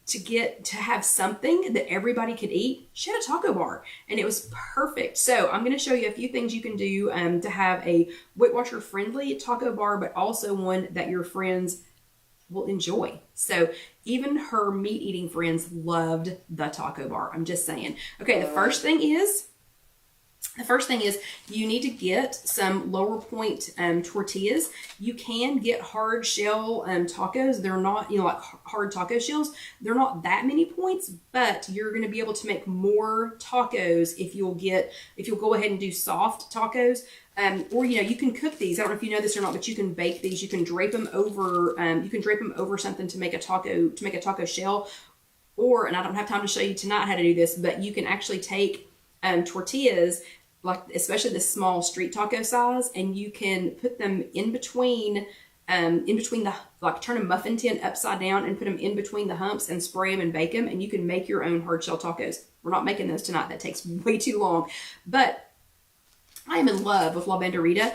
Speaker 1: to have something that everybody could eat, she had a taco bar, and it was perfect. So I'm going to show you a few things you can do to have a Weight Watcher friendly taco bar, but also one that your friends will enjoy. So even her meat eating friends loved the taco bar. I'm just saying. Okay, the first thing is you need to get some lower point tortillas. You can get hard shell tacos. They're not, like hard taco shells. They're not that many points, but you're going to be able to make more tacos if you'll go ahead and do soft tacos. Or you can cook these. I don't know if you know this or not, but you can bake these. You can drape them over. Something to make a taco shell. And I don't have time to show you tonight how to do this, but you can actually take tortillas, like especially the small street taco size, and you can put them in between the, like turn a muffin tin upside down and put them in between the humps and spray them and bake them, and you can make your own hard shell tacos. We're not making those tonight. That takes way too long, but I am in love with La Banderita.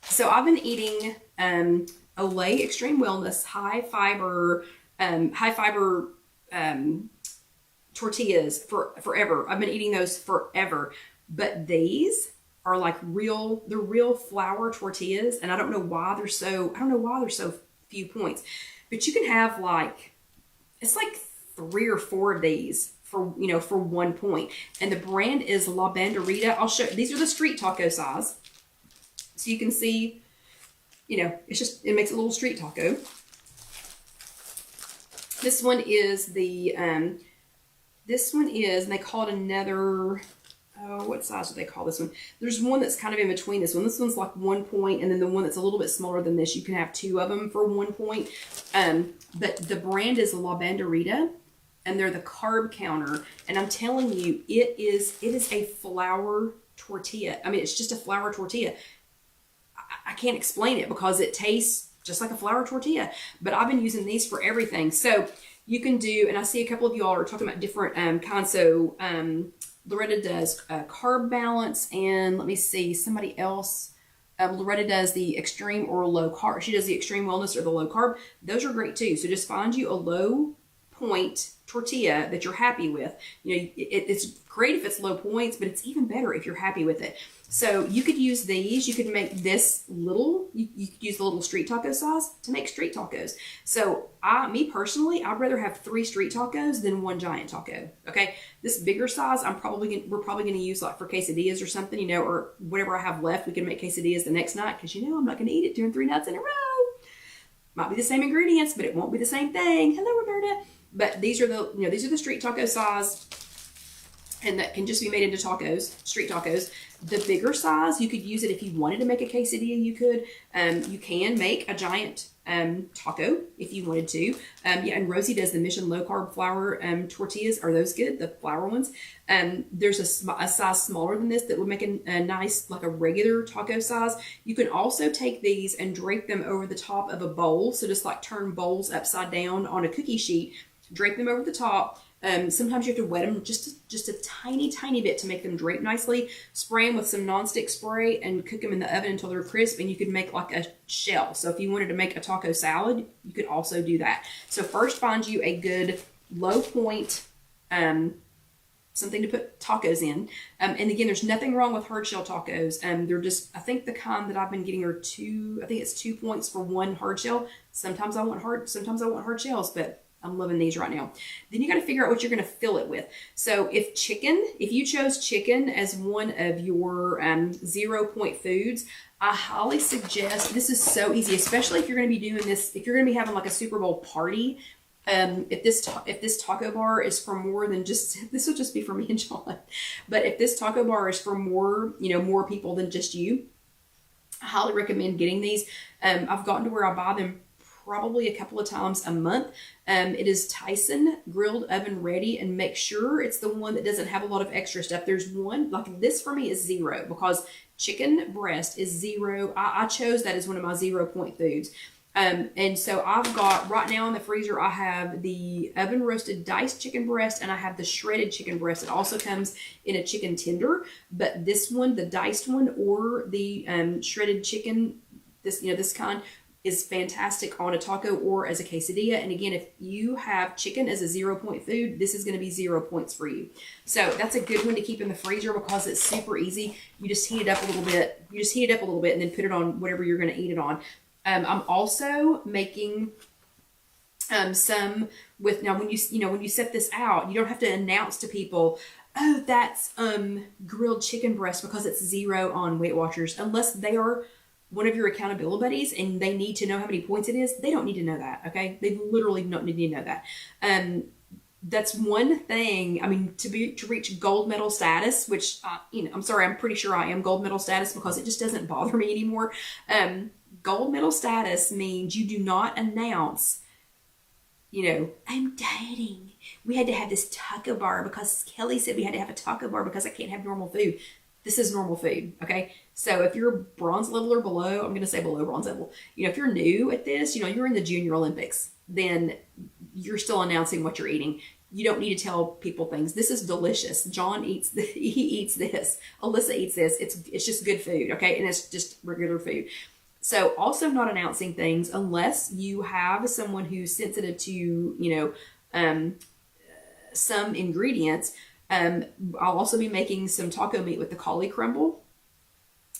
Speaker 1: So I've been eating Olay Extreme Wellness high fiber tortillas forever. I've been eating those forever. But these are like the real flour tortillas, and I don't know why they're so few points. But you can have it's like 3 or 4 of these for 1 point. And the brand is La Banderita. I'll show, these are the street taco size. So you can see, it makes a little street taco. This one is and they call it another, what size do they call this one? There's one that's kind of in between this one. This one's like 1 point, and then the one that's a little bit smaller than this, you can have 2 of them for 1 point. But the brand is La Banderita, and they're the carb counter. And I'm telling you, it is a flour tortilla. I mean, it's just a flour tortilla. I can't explain it because it tastes just like a flour tortilla. But I've been using these for everything. So you can do, and I see a couple of y'all are talking about different kinds. So Loretta does carb balance, and let me see, somebody else. Loretta does the extreme or low carb. She does the extreme wellness or the low carb. Those are great too. So just find you a low point tortilla that you're happy with. It's great if it's low points, but it's even better if you're happy with it. So you could use these. You could make this little, you could use the little street taco size to make street tacos. So me personally, I'd rather have 3 street tacos than 1 giant taco. Okay. This bigger size, we're probably going to use like for quesadillas or something, or whatever I have left. We can make quesadillas the next night, because I'm not going to eat it 2 and 3 nights in a row. Might be the same ingredients, but it won't be the same thing. Hello, Roberta. But these are the street taco size, and that can just be made into tacos, street tacos. The bigger size, you could use it if you wanted to make a quesadilla. You could. You can make a giant taco if you wanted to. And Rosie does the Mission Low Carb Flour tortillas. Are those good? The flour ones. There's a size smaller than this that would make a nice, like a regular taco size. You can also take these and drape them over the top of a bowl. So just like turn bowls upside down on a cookie sheet, drape them over the top. Sometimes you have to wet them just a tiny bit to make them drape nicely. Spray them with some nonstick spray and cook them in the oven until they're crisp, and you could make like a shell. So if you wanted to make a taco salad, you could also do that. So first find you a good low point, something to put tacos in. And again, there's nothing wrong with hard shell tacos. They're just, I think the kind that I've been getting are 2, I think it's 2 points for 1 hard shell. Sometimes I want hard shells, but I'm loving these right now. Then you got to figure out what you're going to fill it with. So if you chose chicken as one of your 0 point foods, I highly suggest, this is so easy, especially if you're going to be doing this, if you're going to be having like a Super Bowl party. If this taco bar is for more than just, this will just be for me and John, but if this taco bar is for more, more people than just you, I highly recommend getting these. I've gotten to where I buy them probably a couple of times a month. It is Tyson grilled oven ready, and make sure it's the one that doesn't have a lot of extra stuff. There's one, like this for me is 0 because chicken breast is 0. I chose that as one of my 0 point foods. And so I've got right now in the freezer, I have the oven roasted diced chicken breast, and I have the shredded chicken breast. It also comes in a chicken tender, but this one, the diced one or the shredded chicken, this kind is fantastic on a taco or as a quesadilla. And again, if you have chicken as a 0 point food, this is going to be 0 points for you. So that's a good one to keep in the freezer because it's super easy. You just heat it up a little bit. And then put it on whatever you're going to eat it on. I'm also making some with, now when you set this out, you don't have to announce to people, oh, that's grilled chicken breast, because it's 0 on Weight Watchers, unless they are one of your accountability buddies and they need to know how many points it is. They don't need to know that. Okay. They literally don't need to know that. That's one thing. I mean, to reach gold medal status, which, I'm sorry, I'm pretty sure I am gold medal status because it just doesn't bother me anymore. Gold medal status means you do not announce, I'm dieting. We had to have this taco bar because Kelly said we had to have a taco bar because I can't have normal food. This is normal food, okay? So if you're bronze level or below, I'm going to say below bronze level. If you're new at this, you're in the Junior Olympics, then you're still announcing what you're eating. You don't need to tell people things. This is delicious. John eats he eats this. Alyssa eats this. It's just good food, okay? And it's just regular food. So also not announcing things unless you have someone who's sensitive to, some ingredients. I'll also be making some taco meat with the cauli crumble.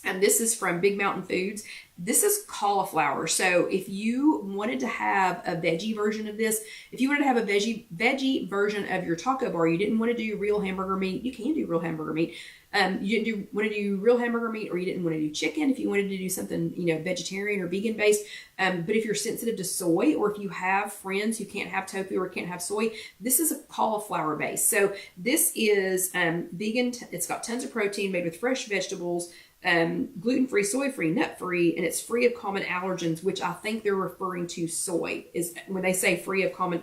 Speaker 1: And this is from Big Mountain Foods. This is cauliflower. So if you wanted to have a veggie version of this, if you wanted to have a veggie version of your taco bar, you didn't want to do real hamburger meat, you can do real hamburger meat. You didn't want to do real hamburger meat, or you didn't want to do chicken, if you wanted to do something, vegetarian or vegan based. But if you're sensitive to soy, or if you have friends who can't have tofu or can't have soy, this is a cauliflower base. So this is vegan. It's got tons of protein, made with fresh vegetables, gluten-free, soy-free, nut-free, and it's free of common allergens, which I think they're referring to soy. Is when they say free of common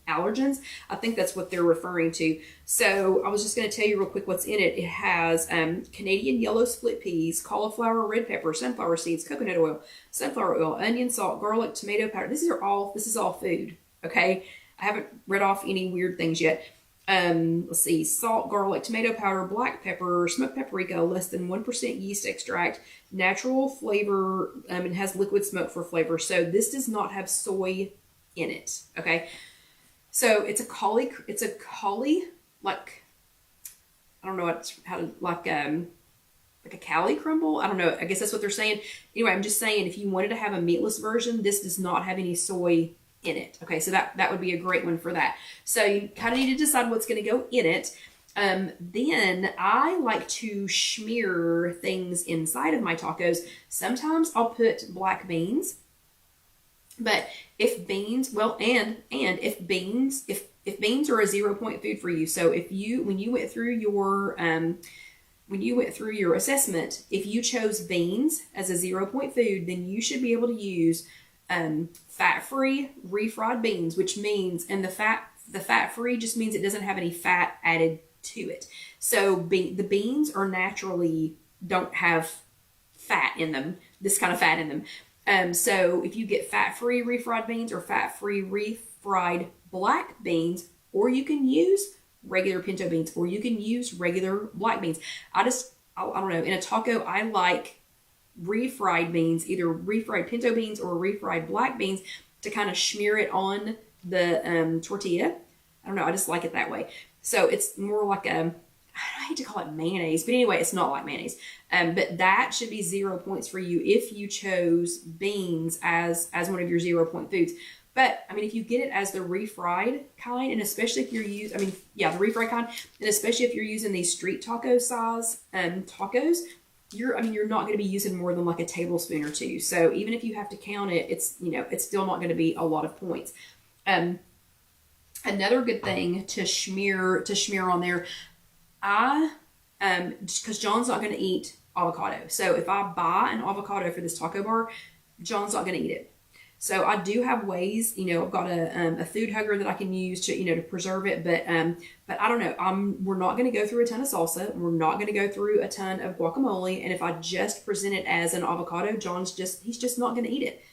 Speaker 1: allergens, I think that's what they're referring to. So I was just going to tell you real quick what's in it. It has Canadian yellow split peas, cauliflower, red pepper, sunflower seeds, coconut oil, sunflower oil, onion, salt, garlic, tomato powder. This is all food. Okay, I haven't read off any weird things yet. Let's see, salt, garlic, tomato powder, black pepper, smoked paprika, less than 1% yeast extract, natural flavor, and has liquid smoke for flavor. So this does not have soy in it. Okay. So it's a cauli, like, I don't know like a cauli crumble. I don't know. I guess that's what they're saying. Anyway, I'm just saying, if you wanted to have a meatless version, this does not have any soy in it. Okay, so that would be a great one for that. So you kind of need to decide what's going to go in it. Then I like to smear things inside of my tacos. Sometimes I'll put black beans, but if beans, if beans are a 0 point food for you. So when you went through your assessment, if you chose beans as a 0 point food, then you should be able to use fat-free refried beans, which means, and the fat-free just means it doesn't have any fat added to it. So the beans are naturally don't have fat in them, this kind of fat in them. So if you get fat-free refried beans or fat-free refried black beans, or you can use regular pinto beans, or you can use regular black beans. I don't know, in a taco, I like refried beans, either refried pinto beans or refried black beans, to kind of smear it on the tortilla. I don't know, I just like it that way. So it's more like I hate to call it mayonnaise, but anyway, it's not like mayonnaise. But that should be 0 points for you if you chose beans as one of your 0 point foods. But I mean, if you get it as the refried kind, and especially if you're the refried kind, and especially if you're using these street taco size tacos, you're not going to be using more than like a tablespoon or two. So even if you have to count it, it's still not going to be a lot of points. Another good thing to smear on there, just because John's not going to eat avocado. So if I buy an avocado for this taco bar, John's not going to eat it. So I do have ways, I've got a food hugger that I can use to, to preserve it. But I don't know. We're not going to go through a ton of salsa. We're not going to go through a ton of guacamole. And if I just present it as an avocado, he's just not going to eat it.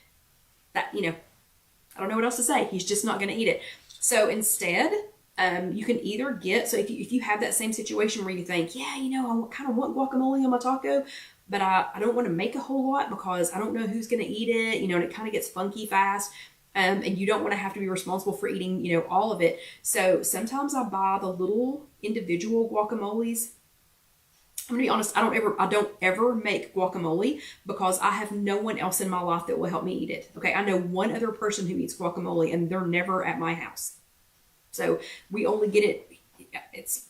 Speaker 1: I don't know what else to say. He's just not going to eat it. So instead, you can either get, so if you have that same situation where you think, yeah, I kind of want guacamole on my taco, but I don't want to make a whole lot because I don't know who's going to eat it, and it kind of gets funky fast. And you don't want to have to be responsible for eating, all of it. So sometimes I buy the little individual guacamoles. I'm gonna be honest, I don't ever make guacamole because I have no one else in my life that will help me eat it. Okay, I know one other person who eats guacamole and they're never at my house. So we only get it, it's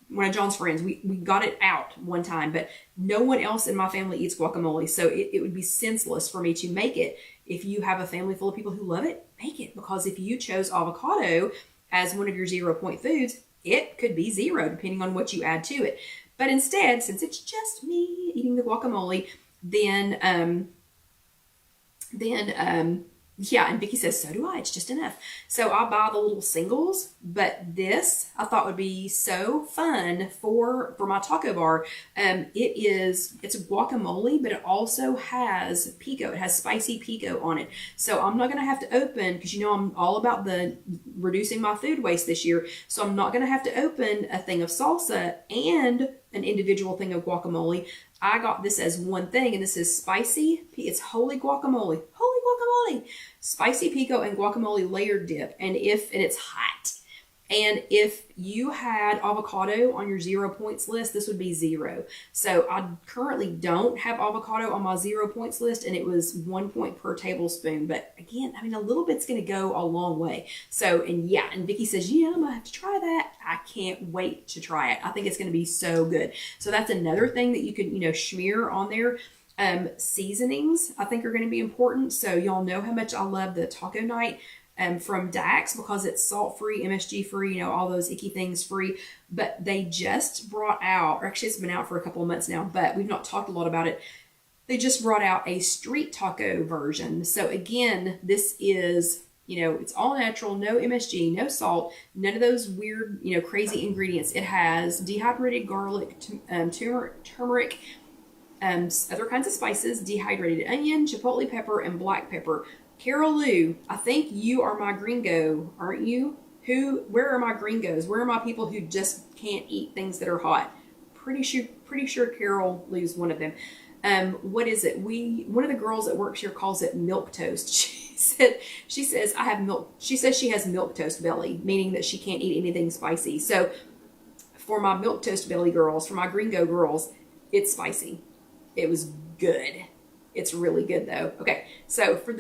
Speaker 1: one of John's friends. We got it out one time, but no one else in my family eats guacamole. So it would be senseless for me to make it. If you have a family full of people who love it, make it. Because if you chose avocado as one of your 0 point foods, it could be 0 depending on what you add to it. But instead, since it's just me eating the guacamole, then yeah, and Vicky says, so do I. It's just enough. So I buy the little singles, but this I thought would be so fun for my taco bar. It's a guacamole, but it also has pico. It has spicy pico on it. So I'm not going to have to open, because I'm all about the reducing my food waste this year. So I'm not going to have to open a thing of salsa and an individual thing of guacamole. I got this as one thing, and this is spicy. It's holy guacamole, spicy pico and guacamole layered dip, and it's hot. And if you had avocado on your 0 points list, this would be 0. So I currently don't have avocado on my 0 points list, and it was 1 point per tablespoon. But again, a little bit's going to go a long way. So, and Vicky says, yeah, I'm going to have to try that. I can't wait to try it. I think it's going to be so good. So that's another thing that you can, smear on there. Seasonings, I think, are going to be important. So y'all know how much I love the taco night from Dax, because it's salt-free, MSG-free, all those icky things free. But they just brought out, or actually it's been out for a couple of months now, but we've not talked a lot about it. They just brought out a street taco version. So again, this is, it's all natural, no MSG, no salt, none of those weird, crazy ingredients. It has dehydrated garlic, turmeric, other kinds of spices, dehydrated onion, chipotle pepper, and black pepper. Carol Lou, I think you are my gringo, aren't you? Where are my gringos? Where are my people who just can't eat things that are hot? Pretty sure Carol Lou's one of them. What is it? One of the girls that works here calls it milk toast. She says I have milk. She says she has milk toast belly, meaning that she can't eat anything spicy. So for my milk toast belly girls, for my gringo girls, it's spicy. It was good. It's really good though. Okay, so for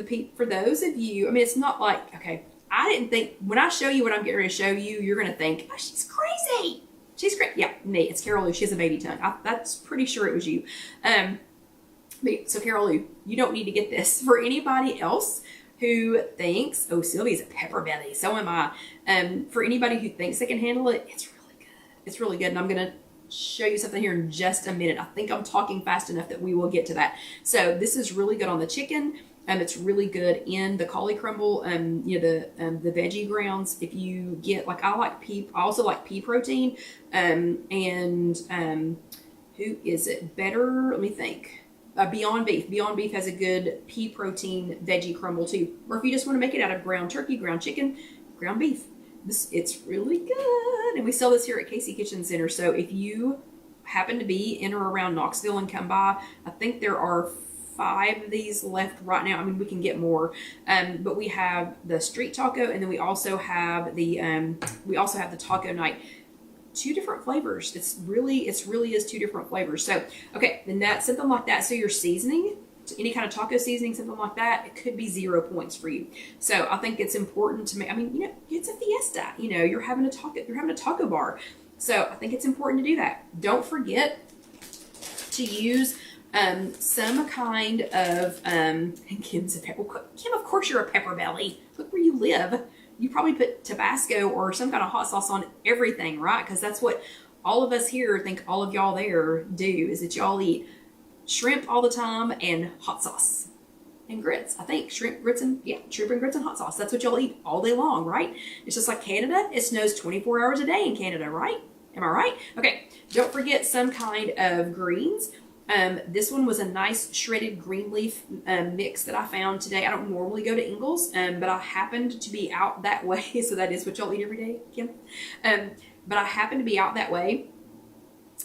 Speaker 1: those of you, it's not like, okay, I didn't think, when I show you what I'm getting ready to show you, you're going to think, oh, she's crazy. She's crazy. Yeah, me. It's Carol Lou. She has a baby tongue. That's pretty sure it was you. So Carol Lou, you don't need to get this. For anybody else who thinks, oh, Sylvia's a pepper belly, so am I. For anybody who thinks they can handle it, it's really good. It's really good, and I'm going to show you something here in just a minute. I think I'm talking fast enough that we will get to that. So this is really good on the chicken. It's really good in the cauli crumble, the veggie grounds. If you get, like, I also like pea protein, and who is it? Better, let me think. Beyond Beef. Beyond Beef has a good pea protein veggie crumble too. Or if you just want to make it out of ground turkey, ground chicken, ground beef. It's really good. And we sell this here at Casey Kitchen Center. So if you happen to be in or around Knoxville and come by, I think there are 5 of these left right now. We can get more. But we have the street taco, and then we also have the taco night. 2 different flavors. It really is 2 different flavors. So, okay, then that's something like that. So your seasoning, any kind of taco seasoning, something like that, it could be 0 points for you. So I think it's important to make, it's a fiesta, you're having a taco bar. So I think it's important to do that. Don't forget to use some kind of, Kim's a pepper. Kim, of course you're a pepper belly. Look where you live. You probably put Tabasco or some kind of hot sauce on everything, right? Because that's what all of us here think all of y'all there do, is that y'all eat shrimp all the time and hot sauce. and grits. I think shrimp, grits, and hot sauce. That's what y'all eat all day long, right? It's just like Canada. It snows 24 hours a day in Canada, right? Am I right? Okay, don't forget some kind of greens. This one was a nice shredded green leaf mix that I found today. I don't normally go to Ingles, but I happened to be out that way. So that is what y'all eat every day, Kim. But I happened to be out that way.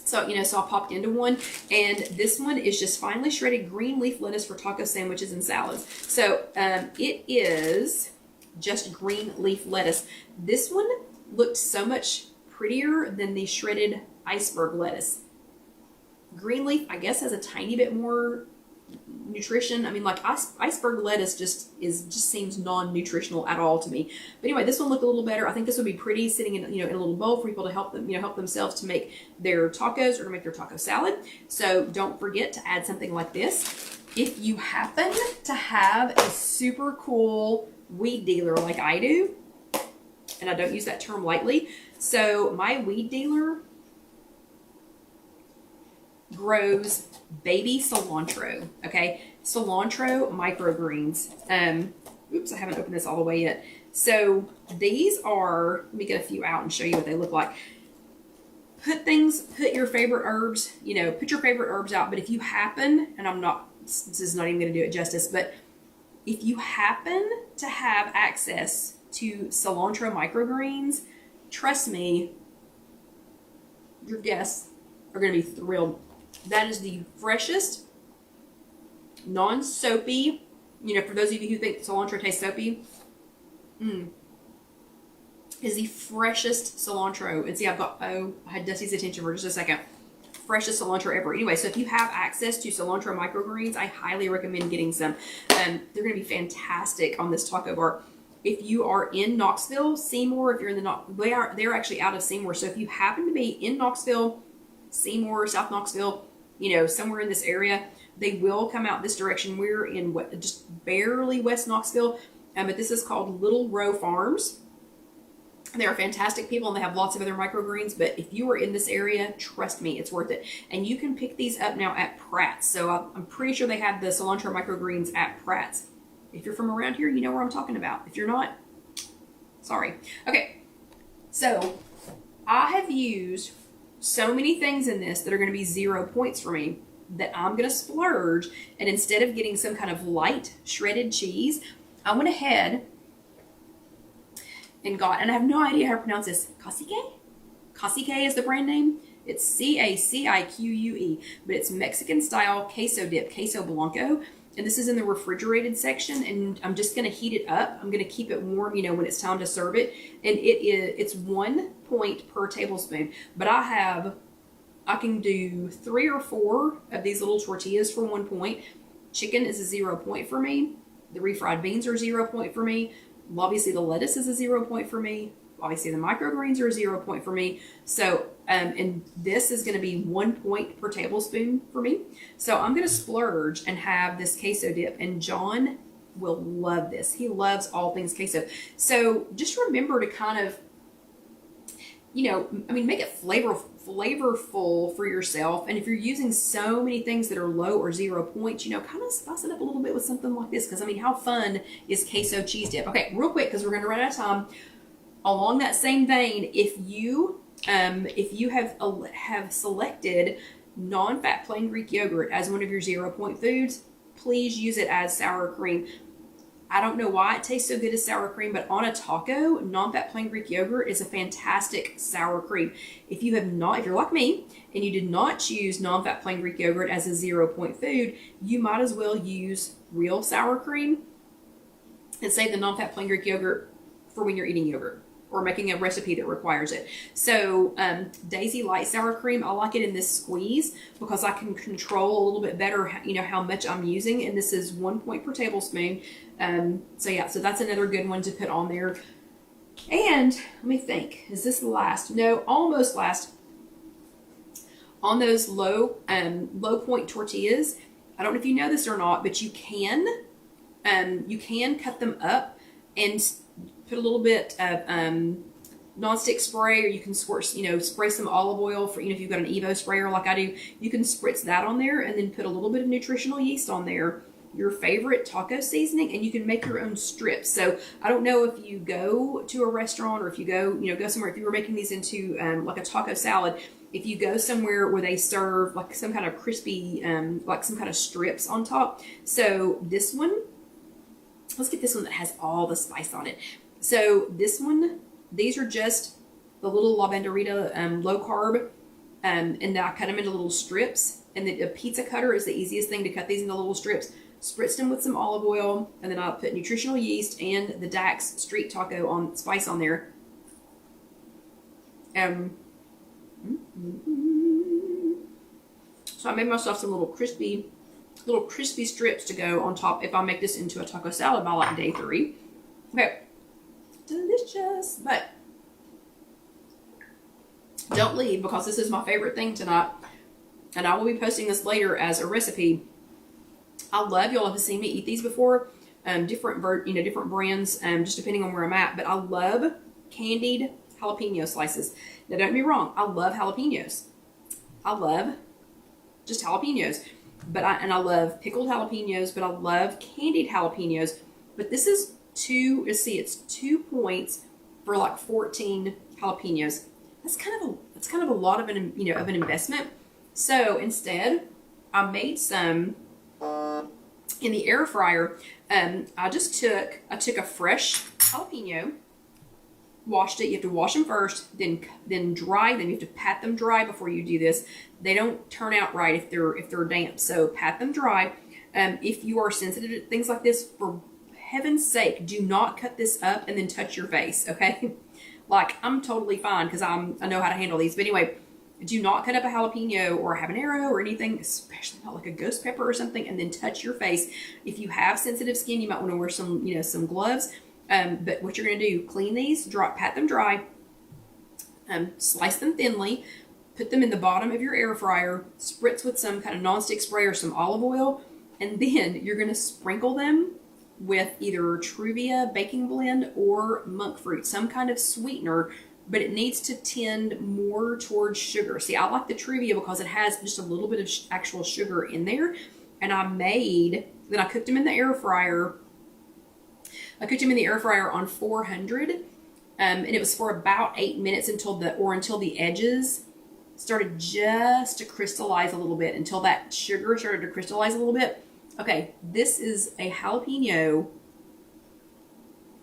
Speaker 1: So, so I popped into one, and this one is just finely shredded green leaf lettuce for taco sandwiches and salads. So it is just green leaf lettuce. This one looked so much prettier than the shredded iceberg lettuce. Green leaf, I guess, has a tiny bit more nutrition. I mean, like iceberg lettuce just seems non-nutritional at all to me. But anyway, this one looked a little better. I think this would be pretty sitting in in a little bowl for people to help them help themselves to make their tacos or to make their taco salad. So don't forget to add something like this. If you happen to have a super cool weed dealer like I do, and I don't use that term lightly, so my weed dealer grows baby cilantro, okay? Cilantro microgreens. Oops, I haven't opened this all the way yet. So these are, let me get a few out and show you what they look like. Put your favorite herbs, put your favorite herbs out, but if you happen, and this is not even going to do it justice, but if you happen to have access to cilantro microgreens, trust me, your guests are going to be thrilled. That is the freshest, non-soapy, for those of you who think cilantro tastes soapy, is the freshest cilantro. And see, I had Dusty's attention for just a second. Freshest cilantro ever. Anyway, so if you have access to cilantro microgreens, I highly recommend getting some. They're going to be fantastic on this taco bar. If you are in Knoxville, Seymour, if you're in they're actually out of Seymour. So if you happen to be in Knoxville, Seymour, South Knoxville, somewhere in this area, they will come out this direction. We're in just barely West Knoxville, but this is called Little Row Farms. They are fantastic people, and they have lots of other microgreens, but if you are in this area, trust me, it's worth it. And you can pick these up now at Pratt's. So I'm pretty sure they have the cilantro microgreens at Pratt's. If you're from around here, you know where I'm talking about. If you're not, sorry. Okay, so I have used so many things in this that are going to be 0 points for me that I'm going to splurge, and instead of getting some kind of light shredded cheese, I went ahead and I have no idea how to pronounce this, Cacique is the brand name. It's Cacique, but it's Mexican style queso dip, queso blanco. And this is in the refrigerated section, and I'm just going to heat it up. I'm going to keep it warm, when it's time to serve it. And it's 1 point per tablespoon. But I can do 3 or 4 of these little tortillas for 1 point. Chicken is a 0 point for me. The refried beans are 0 point for me. Obviously, the lettuce is a 0 point for me. Obviously, the microgreens are a 0 point for me. So, and this is going to be 1 point per tablespoon for me. So I'm going to splurge and have this queso dip, and John will love this. He loves all things queso. So just remember to kind of, make it flavorful for yourself. And if you're using so many things that are low or 0 points, kind of spice it up a little bit with something like this. Because, how fun is queso cheese dip? Okay, real quick, because we're going to run out of time. Along that same vein, if you have selected non-fat plain Greek yogurt as one of your 0 point foods, please use it as sour cream. I don't know why it tastes so good as sour cream, but on a taco, non-fat plain Greek yogurt is a fantastic sour cream. If you're like me, and you did not choose non-fat plain Greek yogurt as a 0 point food, you might as well use real sour cream and save the non-fat plain Greek yogurt for when you're eating yogurt or making a recipe that requires it. So Daisy Light Sour Cream, I like it in this squeeze because I can control a little bit better, how much I'm using. And this is 1 point per tablespoon. So that's another good one to put on there. And let me think, is this last? No, almost last. On those low point tortillas, I don't know if you know this or not, but you can cut them up and put a little bit of nonstick spray, or you can spray some olive oil for, if you've got an Evo sprayer like I do, you can spritz that on there and then put a little bit of nutritional yeast on there. your favorite taco seasoning, and you can make your own strips. So I don't know if you go to a restaurant or if you go, go somewhere, if you were making these into like a taco salad, if you go somewhere where they serve like some kind of crispy, like some kind of strips on top. So this one, let's get this one that has all the spice on it. So this one, these are just the little La Banderita low carb, and then I cut them into little strips. And the pizza cutter is the easiest thing to cut these into little strips. Spritzed them with some olive oil, and then I'll put nutritional yeast and the Dax street taco on spice on there. So I made myself some little crispy strips to go on top if I make this into a taco salad by like day 3. Okay, delicious. But don't leave, because this is my favorite thing tonight, and I will be posting this later as a recipe. I love, y'all have seen me eat these before, different brands, just depending on where I'm at. But I love candied jalapeno slices. Now, don't get me wrong, I love jalapenos. I love just jalapenos, I love pickled jalapenos, but I love candied jalapenos. But this is it's 2 points for like 14 jalapenos. That's kind of a lot of an investment. So instead, I made some in the air fryer. I took a fresh jalapeno, washed it. You have to wash them first, then dry them. You have to pat them dry before you do this. They don't turn out right if they're damp. So pat them dry. If you are sensitive to things like this, for heaven's sake, do not cut this up and then touch your face. Okay, like I'm totally fine because I know how to handle these. But anyway, do not cut up a jalapeno or a habanero or anything, especially not like a ghost pepper or something, and then touch your face. If you have sensitive skin, you might want to wear some gloves. But what you're going to do, clean these, pat them dry, slice them thinly, put them in the bottom of your air fryer, spritz with some kind of nonstick spray or some olive oil, and then you're going to sprinkle them with either Truvia baking blend or monk fruit, some kind of sweetener, but it needs to tend more towards sugar. See, I like the Truvia because it has just a little bit of actual sugar in there. And then I cooked them in the air fryer. I cooked them in the air fryer on 400, and it was for about 8 minutes until the edges started just to crystallize a little bit, until that sugar started to crystallize a little bit. Okay, this is a jalapeno.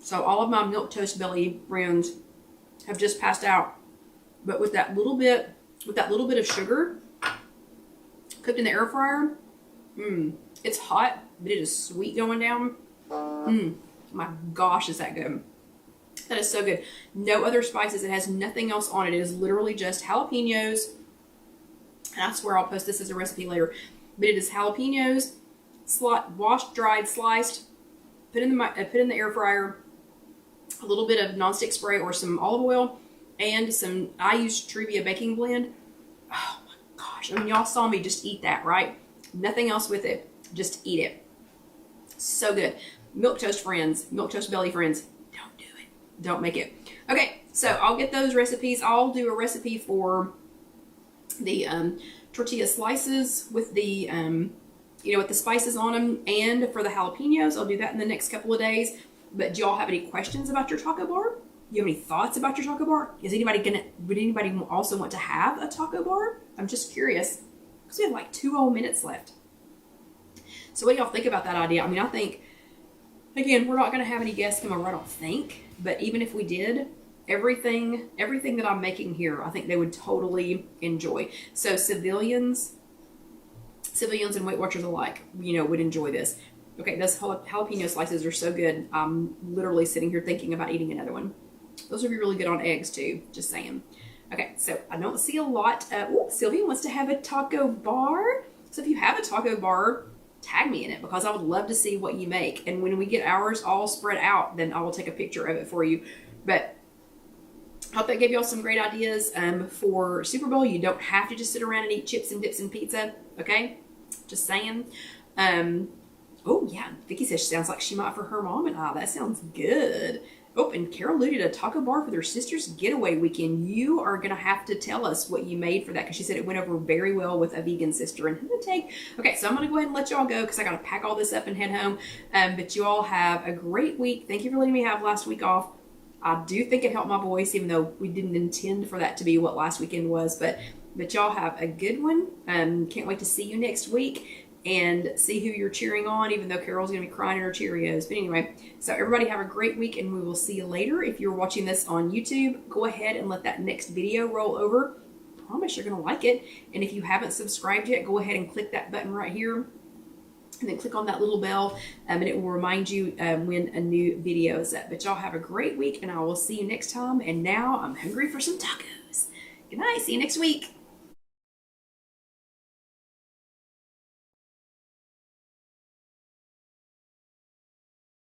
Speaker 1: So all of my milk toast belly friends have just passed out, but with that little bit of sugar cooked in the air fryer, it's hot, but it is sweet going down. My gosh, is that good. That is so good. No other spices. It has nothing else on it. It is literally just jalapenos. And I swear I'll post this as a recipe later. But it is jalapenos, washed, dried, sliced, put in the air fryer, a little bit of nonstick spray or some olive oil, and I use Truvia baking blend. Oh my gosh. I mean, y'all saw me just eat that, right? Nothing else with it. Just eat it. So good. Milk toast belly friends, don't do it. Don't make it. Okay, so I'll get those recipes. I'll do a recipe for the tortilla slices with the with the spices on them, and for the jalapenos, I'll do that in the next couple of days. But do y'all have any questions about your taco bar? Do you have any thoughts about your taco bar? Would anybody also want to have a taco bar? I'm just curious, because we have like 2 whole minutes left. So what do y'all think about that idea? I mean, I think, again, we're not going to have any guests come over, I don't think. But even if we did, everything that I'm making here, I think they would totally enjoy. So civilians and Weight Watchers alike, would enjoy this. Okay, those jalapeno slices are so good. I'm literally sitting here thinking about eating another one. Those would be really good on eggs too, just saying. Okay, so I don't see a lot. Sylvia wants to have a taco bar. So if you have a taco bar, tag me in it, because I would love to see what you make. And when we get ours all spread out, then I will take a picture of it for you. But I hope that gave y'all some great ideas for Super Bowl. You don't have to just sit around and eat chips and dips and pizza, okay? Just saying. Oh, yeah, Vicky says she sounds like she might for her mom and I. That sounds good. Oh, and Carol alluded a taco bar for their sister's getaway weekend. You are going to have to tell us what you made for that, because she said it went over very well with a vegan sister. And okay, so I'm going to go ahead and let y'all go because I got to pack all this up and head home. But you all have a great week. Thank you for letting me have last week off. I do think it helped my voice, even though we didn't intend for that to be what last weekend was. But y'all have a good one. Can't wait to see you next week and see who you're cheering on, even though Carol's going to be crying in her Cheerios. But anyway, so everybody have a great week, and we will see you later. If you're watching this on YouTube, go ahead and let that next video roll over. I promise you're going to like it. And if you haven't subscribed yet, go ahead and click that button right here. And then click on that little bell, and it will remind you when a new video is up. But y'all have a great week, and I will see you next time. And now I'm hungry for some tacos. Good night. See you next week.